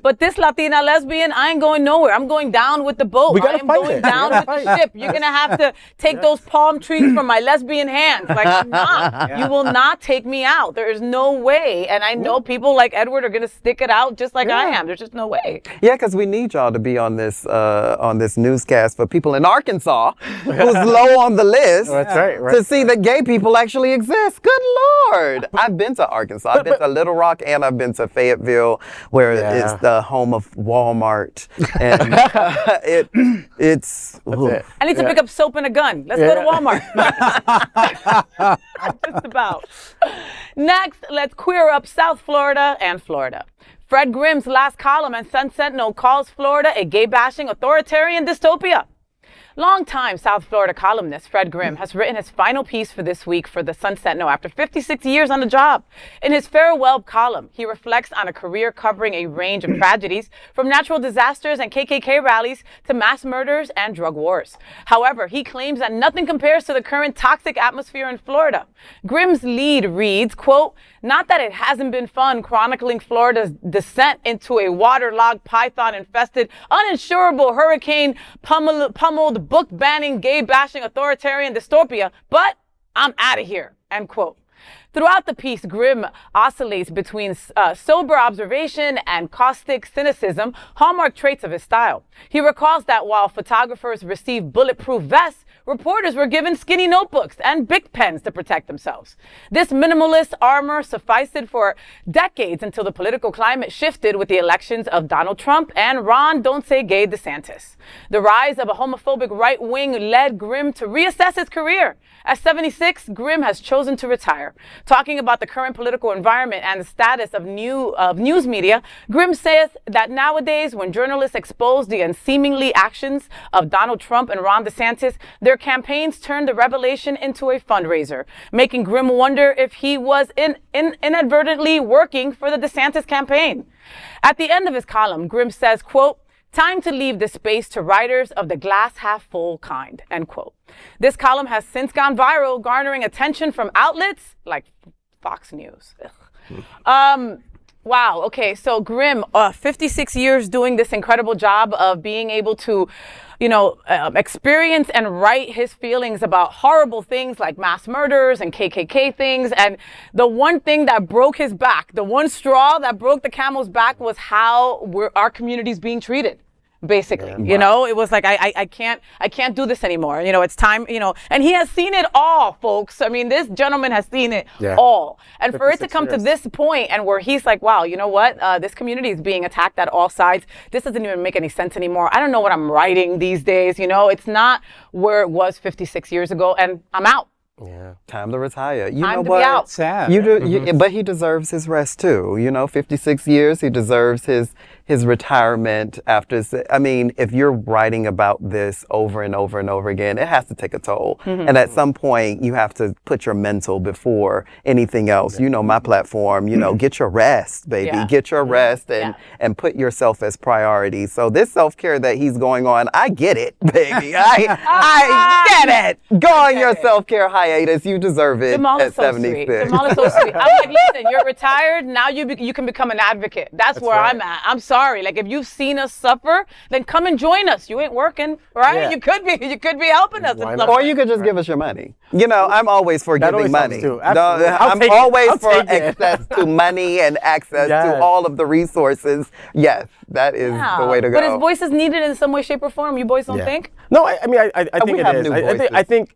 But this Latina lesbian, I ain't going nowhere. I'm going down with the boat. We gotta fight going down with the ship. You're gonna have to take those palm trees from my lesbian hands. I'm not. You will not take me out. There is no way. And I know people like Edward are gonna stick it out just like I am. There's just no way. Yeah, because we need y'all to be on this newscast for people in Arkansas who's low on the list. That's right. To see that gay people actually exist. Good Lord. I've been to Arkansas. I've been to Little Rock, and I've been to Fayetteville, where it's the home of Walmart. And it's... I need to pick up soap and a gun. Let's go to Walmart. Just about. Next, let's queer up South Florida and Florida. Fred Grimm's last column in Sentinel calls Florida a gay-bashing authoritarian dystopia. Longtime South Florida columnist Fred Grimm has written his final piece for this week for the Sentinel after 56 years on the job. In his farewell column, he reflects on a career covering a range of tragedies, from natural disasters and KKK rallies to mass murders and drug wars. However, he claims that nothing compares to the current toxic atmosphere in Florida. Grimm's lead reads, quote, "Not that it hasn't been fun chronicling Florida's descent into a waterlogged, python-infested, uninsurable, hurricane-pummeled, book-banning, gay-bashing, authoritarian dystopia, but I'm out of here," end quote. Throughout the piece, Grimm oscillates between sober observation and caustic cynicism, hallmark traits of his style. He recalls that while photographers received bulletproof vests, reporters were given skinny notebooks and Bic pens to protect themselves. This minimalist armor sufficed for decades until the political climate shifted with the elections of Donald Trump and Ron Don't Say Gay DeSantis. The rise of a homophobic right wing led Grimm to reassess his career. At 76, Grimm has chosen to retire. Talking about the current political environment and the status of news media, Grimm says that nowadays, when journalists expose the unseemly actions of Donald Trump and Ron DeSantis, their campaigns turned the revelation into a fundraiser, making Grimm wonder if he was inadvertently working for the DeSantis campaign. At the end of his column, Grimm says, quote, "Time to leave this space to writers of the glass half full kind," end quote. This column has since gone viral, garnering attention from outlets like Fox News. Wow. Okay. So Grimm, 56 years doing this incredible job of being able to, experience and write his feelings about horrible things like mass murders and KKK things. And the one thing that broke his back, the one straw that broke the camel's back, was how our community's being treated. Basically, it was like, I can't do this anymore. It's time, and he has seen it all, folks. I mean, this gentleman has seen it all. And for it to come to this point and where he's like, wow, you know what? This community is being attacked at all sides. This doesn't even make any sense anymore. I don't know what I'm writing these days. It's not where it was 56 years ago, and I'm out. Yeah, time to retire. Time to be out. Sad. But he deserves his rest too. 56 years. He deserves his retirement after, I mean, if you're writing about this over and over and over again, it has to take a toll. And at some point, you have to put your mental before anything else. You know, my platform, you know, get your rest, baby. Get your rest and put yourself as priority. So this self-care that he's going on, I get it, baby. I get it. Go on your self-care hiatus. You deserve it Jamaal at is so 76. sweet. Jamaal is so sweet. I'm like, listen, you're retired. Now you can become an advocate. That's where I'm at. I'm sorry. Like, if you've seen us suffer, then come and join us. You ain't working, right? Yeah. You could be helping us. Or you could just give us your money. You know, I'm always for giving money. I'm always for access to money and access to all of the resources. Yes, that is the way to go. But his voice is needed in some way, shape, or form. You boys don't think? No, I mean, I think it is. I think,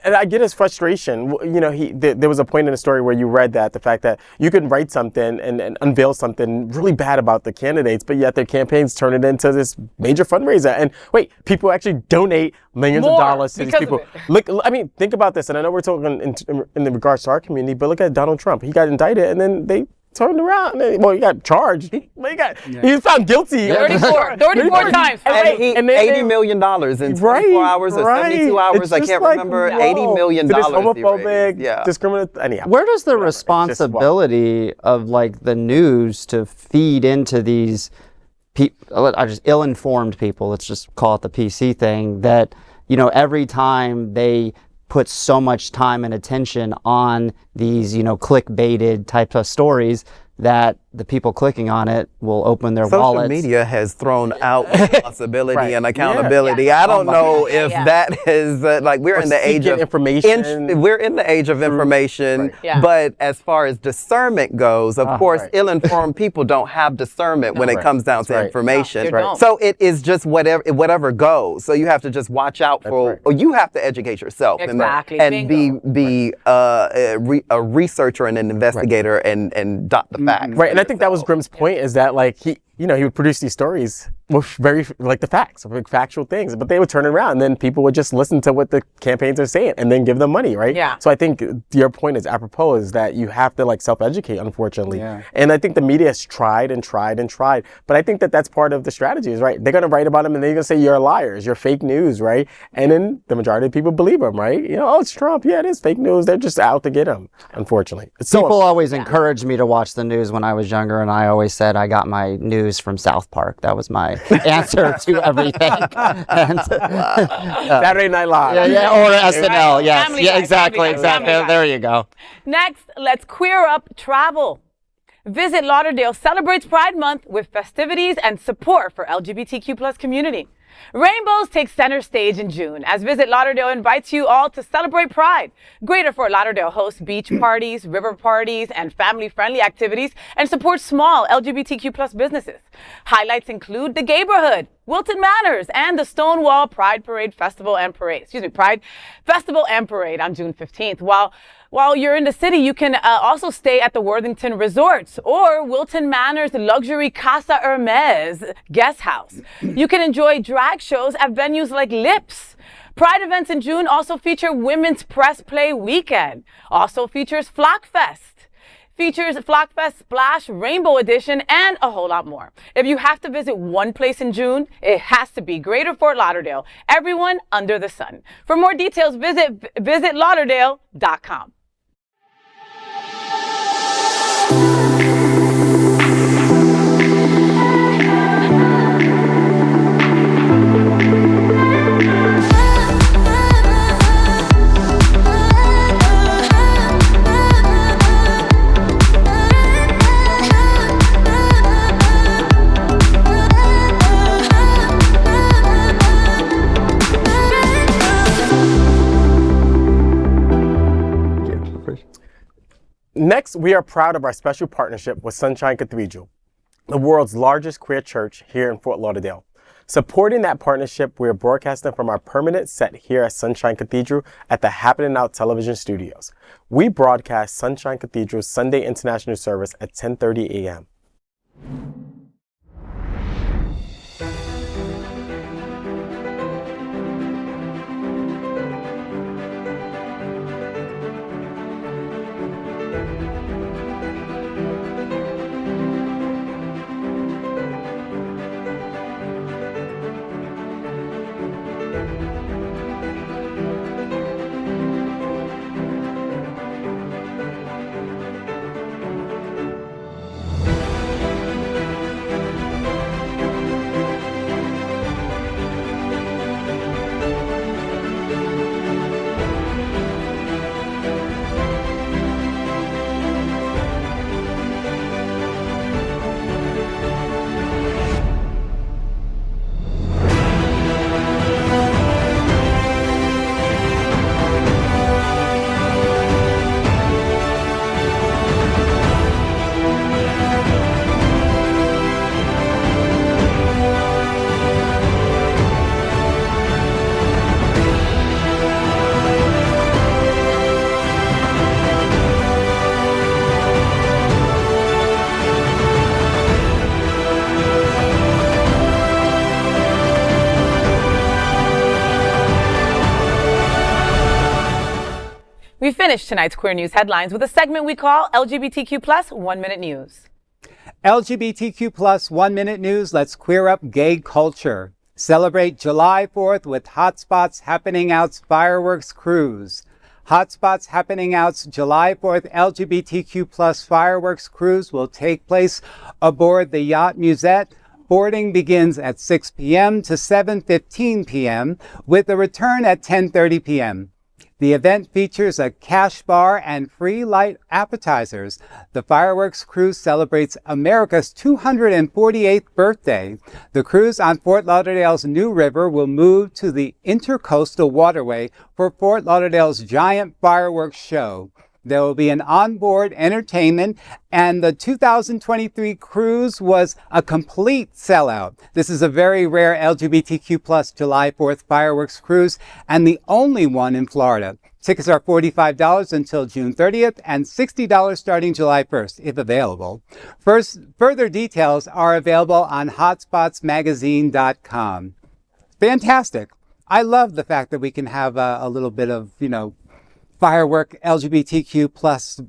and I get his frustration. You know, there was a point in the story where you read that the fact that you can write something and unveil something really bad about the candidates, but yet their campaigns turn it into this major fundraiser. And wait, people actually donate millions of dollars to these people. Look, I mean, think about this. And I know we're talking in regards to our community, but look at Donald Trump. He got indicted, and then they turned around. Well, he got charged. He was found guilty. 34 times. And $80 million in 24 hours or 72 hours. I can't remember. $80 million. This homophobic, discriminatory. Anyhow. Where does the responsibility of like the news to feed into these ill-informed people, let's just call it the PC thing, that, you know, every time they put so much time and attention on these, you know, clickbaited type of stories, that the people clicking on it will open their wallets. Social media has thrown out responsibility and accountability. I don't know if that is like we're in the age of information. We're in the age of information, but as far as discernment goes, of course, ill-informed people don't have discernment when it comes down to information. So it is just whatever goes. So you have to just watch out for, or you have to educate yourself and be a researcher and an investigator and dot the facts. Right, and I think that was Grimm's point, is that like he would produce these stories with very like the facts, like factual things, but they would turn it around, and then people would just listen to what the campaigns are saying and then give them money, right? Yeah. So I think your point is apropos, is that you have to like self-educate, unfortunately. Yeah. And I think the media has tried and tried and tried, but I think that that's part of the strategy, is right. They're gonna write about them and they're gonna say you're liars, you're fake news, right? And then the majority of people believe them, right? You know, oh, it's Trump. Yeah, it is fake news. They're just out to get him. Unfortunately, people always encouraged me to watch the news when I was younger, and I always said I got my news from South Park. That was my answer to everything. Saturday Night Live. Or SNL. Yes. Exactly. There you go. Next, let's queer up travel. Visit Lauderdale celebrates Pride Month with festivities and support for LGBTQ+ community. Rainbows take center stage in June as Visit Lauderdale invites you all to celebrate Pride. Greater Fort Lauderdale hosts beach parties, river parties, and family-friendly activities and supports small LGBTQ+ businesses. Highlights include the Gayborhood, Wilton Manors, and the Stonewall Pride Festival and Parade on June 15th. While you're in the city, you can also stay at the Worthington Resorts or Wilton Manors luxury Casa Hermes guest house. You can enjoy drag shows at venues like Lips. Pride events in June also feature Women's Press Play Weekend. Also features Flockfest. Features Flockfest Splash Rainbow Edition and a whole lot more. If you have to visit one place in June, it has to be Greater Fort Lauderdale. Everyone under the sun. For more details, visit visitlauderdale.com. Next, we are proud of our special partnership with Sunshine Cathedral, the world's largest queer church here in Fort Lauderdale. Supporting that partnership, we are broadcasting from our permanent set here at Sunshine Cathedral at the Happening Out television studios. We broadcast Sunshine Cathedral's Sunday International Service at 10:30 a.m. We finish tonight's Queer News headlines with a segment we call LGBTQ Plus 1 Minute News. LGBTQ Plus 1 Minute News. Let's queer up gay culture. Celebrate July 4th with HOTspots Happening Out's fireworks cruise. HOTspots Happening Out's July 4th LGBTQ Plus fireworks cruise will take place aboard the yacht Musette. Boarding begins at 6 p.m. to 7:15 p.m. with a return at 10:30 p.m. The event features a cash bar and free light appetizers. The fireworks cruise celebrates America's 248th birthday. The cruise on Fort Lauderdale's New River will move to the Intercoastal Waterway for Fort Lauderdale's giant fireworks show. There will be an onboard entertainment, and the 2023 cruise was a complete sellout. This is a very rare LGBTQ plus July 4th fireworks cruise, and the only one in Florida. Tickets are $45 until June 30th and $60 starting July 1st, if available. Further details are available on hotspotsmagazine.com. Fantastic. I love the fact that we can have a little bit of, firework LGBTQ plus,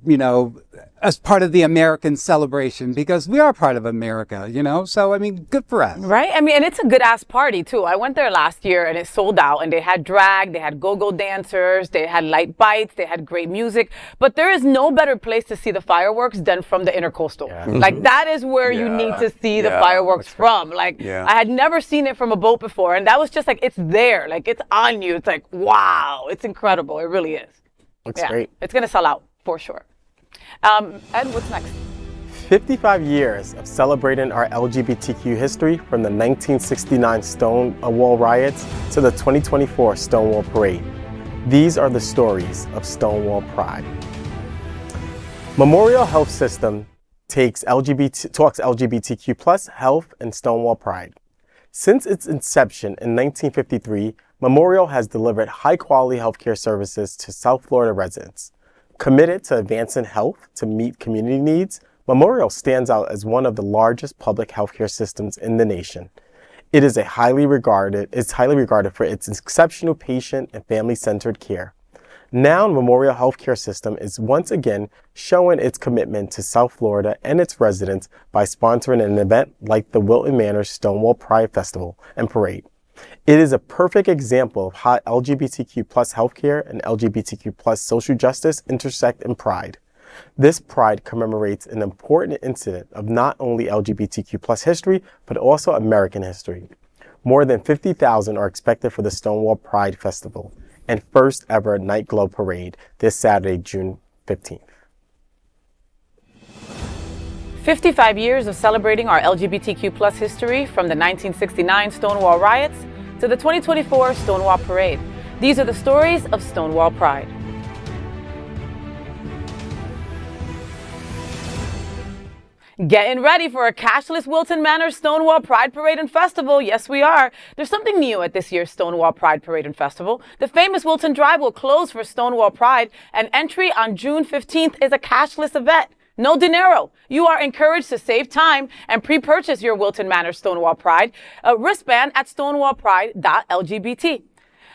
as part of the American celebration, because we are part of America, so good for us. Right? And it's a good ass party too. I went there last year and it sold out, and they had drag, they had go-go dancers, they had light bites, they had great music, but there is no better place to see the fireworks than from the Intercoastal. Yeah. Like that is where you need to see the fireworks from. I had never seen it from a boat before, and that was just it's there, it's on you. It's wow, it's incredible. It really is. Looks great. It's going to sell out for sure. Ed, what's next? 55 years of celebrating our LGBTQ history, from the 1969 Stonewall riots to the 2024 Stonewall Parade. These are the stories of Stonewall Pride. Memorial Health System talks LGBTQ plus health and Stonewall Pride. Since its inception in 1953, Memorial has delivered high-quality healthcare services to South Florida residents. Committed to advancing health to meet community needs, Memorial stands out as one of the largest public healthcare systems in the nation. It's highly regarded for its exceptional patient and family-centered care. Now, Memorial Healthcare System is once again showing its commitment to South Florida and its residents by sponsoring an event like the Wilton Manors Stonewall Pride Festival and Parade. It is a perfect example of how LGBTQ plus healthcare and LGBTQ plus social justice intersect in Pride. This Pride commemorates an important incident of not only LGBTQ plus history, but also American history. More than 50,000 are expected for the Stonewall Pride Festival and first ever Night Glow Parade this Saturday, June 15th. 55 years of celebrating our LGBTQ plus history, from the 1969 Stonewall riots to the 2024 Stonewall Parade. These are the stories of Stonewall Pride. Getting ready for a cashless Wilton Manors Stonewall Pride Parade and Festival. Yes, we are. There's something new at this year's Stonewall Pride Parade and Festival. The famous Wilton Drive will close for Stonewall Pride, and entry on June 15th is a cashless event. No dinero. You are encouraged to save time and pre-purchase your Wilton Manors Stonewall Pride wristband at stonewallpride.lgbt.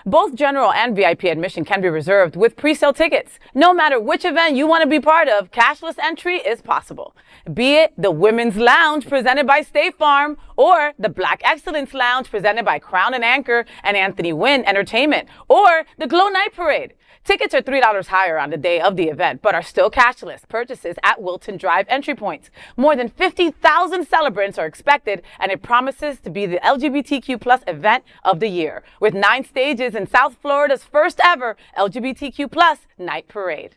Both general and VIP admission can be reserved with pre-sale tickets. No matter which event you want to be part of, cashless entry is possible. Be it the Women's Lounge presented by State Farm, or the Black Excellence Lounge presented by Crown and Anchor and Anthony Wynn Entertainment, or the Glow Night Parade. Tickets are $3 higher on the day of the event, but are still cashless purchases at Wilton Drive entry points. More than 50,000 celebrants are expected, and it promises to be the LGBTQ plus event of the year, with 9 stages in South Florida's first ever LGBTQ plus night parade.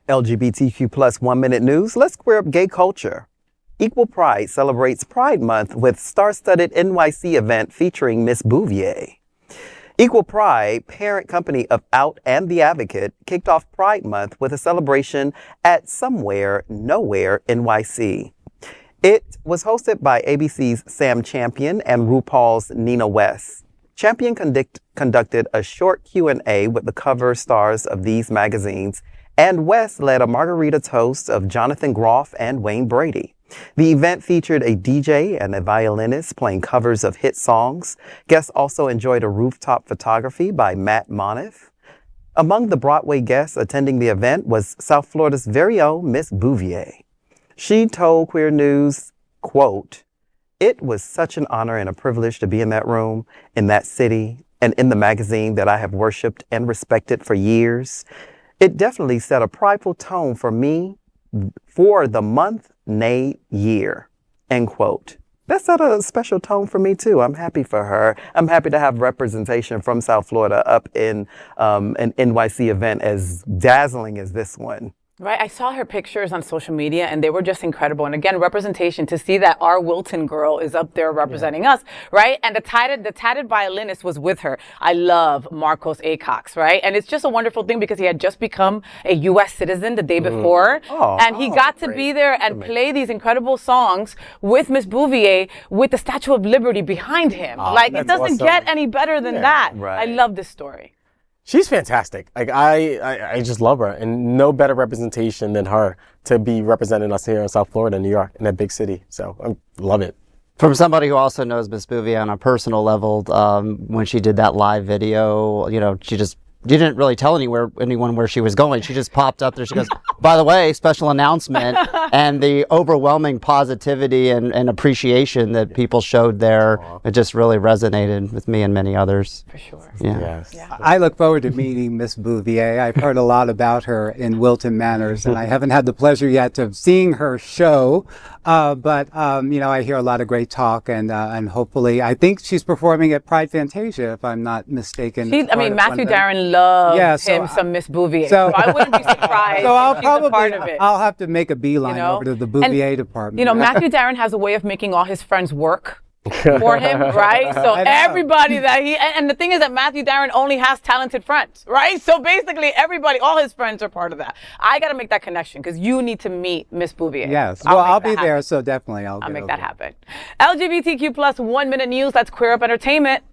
LGBTQ plus 1 Minute News. Let's queer up gay culture. Equal Pride celebrates Pride Month with star-studded NYC event featuring Miss Bouvier. Equal Pride, parent company of Out and The Advocate, kicked off Pride Month with a celebration at Somewhere, Nowhere, NYC. It was hosted by ABC's Sam Champion and RuPaul's Nina West. Champion conducted a short Q&A with the cover stars of these magazines, and West led a margarita toast of Jonathan Groff and Wayne Brady. The event featured a DJ and a violinist playing covers of hit songs. Guests also enjoyed a rooftop photography by Matt Moniff. Among the Broadway guests attending the event was South Florida's very own Miss Bouvier. She told Queer News, quote, "It was such an honor and a privilege to be in that room, in that city, and in the magazine that I have worshipped and respected for years. It definitely set a prideful tone for me for the month, nay, year," end quote. That set a special tone for me, too. I'm happy for her. I'm happy to have representation from South Florida up in an NYC event as dazzling as this one. Right. I saw her pictures on social media and they were just incredible. And again, representation to see that our Wilton girl is up there representing us. Right. And the tatted violinist was with her. I love Marcos Acox. Right. And it's just a wonderful thing because he had just become a U.S. citizen the day before. And he got to be there and play these incredible songs with Miss Bouvier with the Statue of Liberty behind him. Like, it doesn't get any better than that. Right. I love this story. She's fantastic. Like I just love her, and no better representation than her to be representing us here in South Florida, New York, in that big city. So I love it. From somebody who also knows Miss Bouvier on a personal level, when she did that live video, you know, she didn't really tell anyone where she was going. She just popped up there. She goes, "By the way, special announcement," and the overwhelming positivity and appreciation that people showed there, it just really resonated with me and many others. For sure. Yeah. Yes. Yeah. I look forward to meeting Miss Bouvier. I've heard a lot about her in Wilton Manors, and I haven't had the pleasure yet of seeing her show. But you know, I hear a lot of great talk, and hopefully, I think she's performing at Pride Fantasia, if I'm not mistaken. Matthew Darren loves him some Miss Bouvier, so I wouldn't be surprised. So if she's a part of it. I'll have to make a beeline over to the Bouvier department. You know, Matthew Darren has a way of making all his friends work for him, right? So everybody and the thing is that Matthew Darren only has talented friends, right? So basically everybody, all his friends are part of that. I got to make that connection because you need to meet Miss Bouvier. Yes, I'll be there, so definitely I'll make that happen. LGBTQ plus 1 minute news, that's Queer Up Entertainment.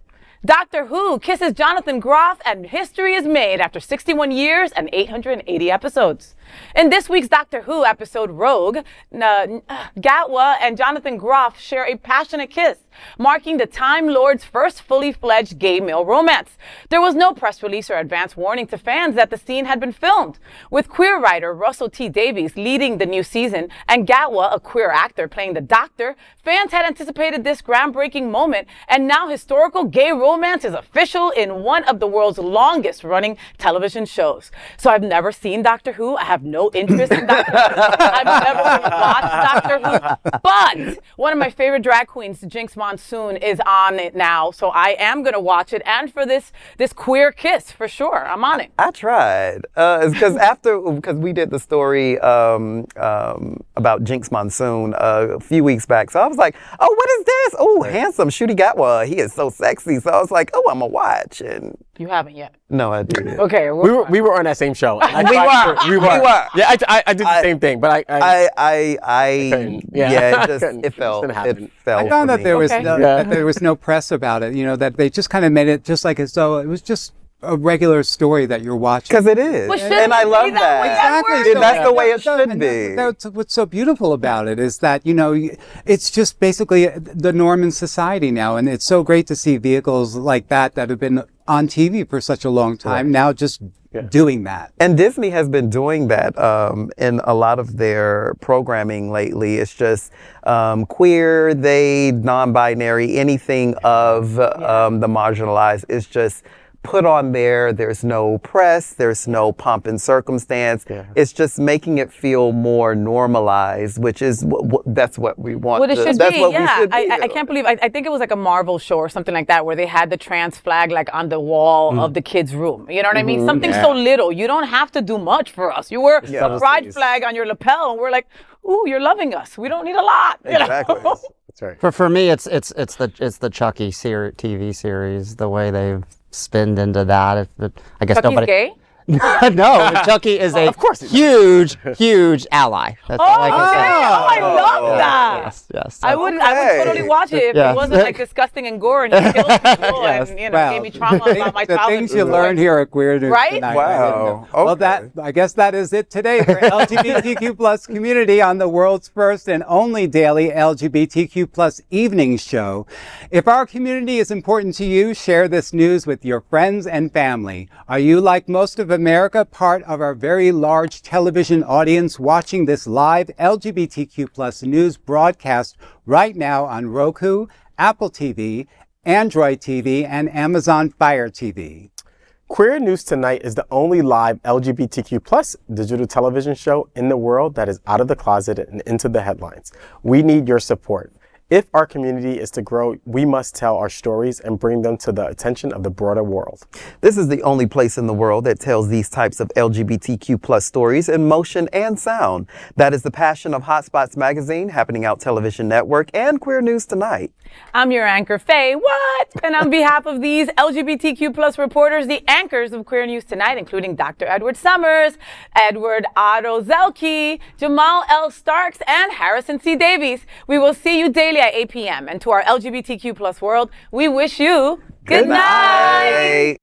Doctor Who kisses Jonathan Groff and history is made after 61 years and 880 episodes. In this week's Doctor Who episode, Rogue, Gatwa and Jonathan Groff share a passionate kiss, marking the Time Lord's first fully fledged gay male romance. There was no press release or advance warning to fans that the scene had been filmed. With queer writer Russell T. Davies leading the new season and Gatwa, a queer actor, playing the Doctor, fans had anticipated this groundbreaking moment, and now historical gay romance is official in one of the world's longest running television shows. So I've never seen Doctor Who. I have no interest in Doctor Who. I've never watched Doctor Who. But one of my favorite drag queens, Jinx Monsoon, is on it now. So I am going to watch it. And for this queer kiss, for sure. I'm on it. I tried. Because we did the story about Jinx Monsoon a few weeks back. So I was like, oh, what is this? Oh, handsome Shooty Gatwa. He is so sexy. So I was like, oh, I'm going to watch. And you haven't yet. No, I didn't. Okay. We were on that same show. We were. Yeah, I did the same thing, but it felt. I found that there was no press about it. You know, that they just kind of made it just like as though it was just a regular story that you're watching. Because it is. And I love that. Exactly. That's the way it should be. That's what's so beautiful about it is that, you know, it's just basically the norm in society now. And it's so great to see vehicles like that have been on TV for such a long time now just doing that. And Disney has been doing that in a lot of their programming lately. It's just queer, they, non-binary, anything of the marginalized is just put on there. There's no press, there's no pomp and circumstance. It's just making it feel more normalized, which is that's what we want. What it should be, I can't believe, I think it was like a Marvel show or something like that where they had the trans flag like on the wall of the kids' room. You know what I mean? Something so little. You don't have to do much for us. You wear a pride flag on your lapel and we're like, ooh, you're loving us. We don't need a lot. Exactly. You know? That's right. For me, it's the Chucky TV series, the way they've spinned into that. I guess Chucky's gay? No, Chucky is a huge ally. That's all I can say. Oh, I love that. Yes. I would totally watch it if it wasn't like disgusting and gore and you killed people and gave me trauma about my childhood. The things you learn here at Queer News Right? Tonight. Wow. Well, I guess that is it today for LGBTQ plus community on the world's first and only daily LGBTQ plus evening show. If our community is important to you, share this news with your friends and family. Are you, like most of America, part of our very large television audience watching this live LGBTQ plus news broadcast right now on Roku, Apple TV, Android TV, and Amazon Fire TV? Queer News Tonight is the only live LGBTQ plus digital television show in the world that is out of the closet and into the headlines. We need your support. If our community is to grow, we must tell our stories and bring them to the attention of the broader world. This is the only place in the world that tells these types of LGBTQ plus stories in motion and sound. That is the passion of HOTspots Magazine, Happening Out Television Network, and Queer News Tonight. I'm your anchor, FayWhat, and on behalf of these LGBTQ plus reporters, the anchors of Queer News Tonight, including Dr. Edward Summers, Otto Zielke, Jamaal L. Starks, and Harrison C. Davies, we will see you daily at 8 p.m. And to our LGBTQ plus world, we wish you good night.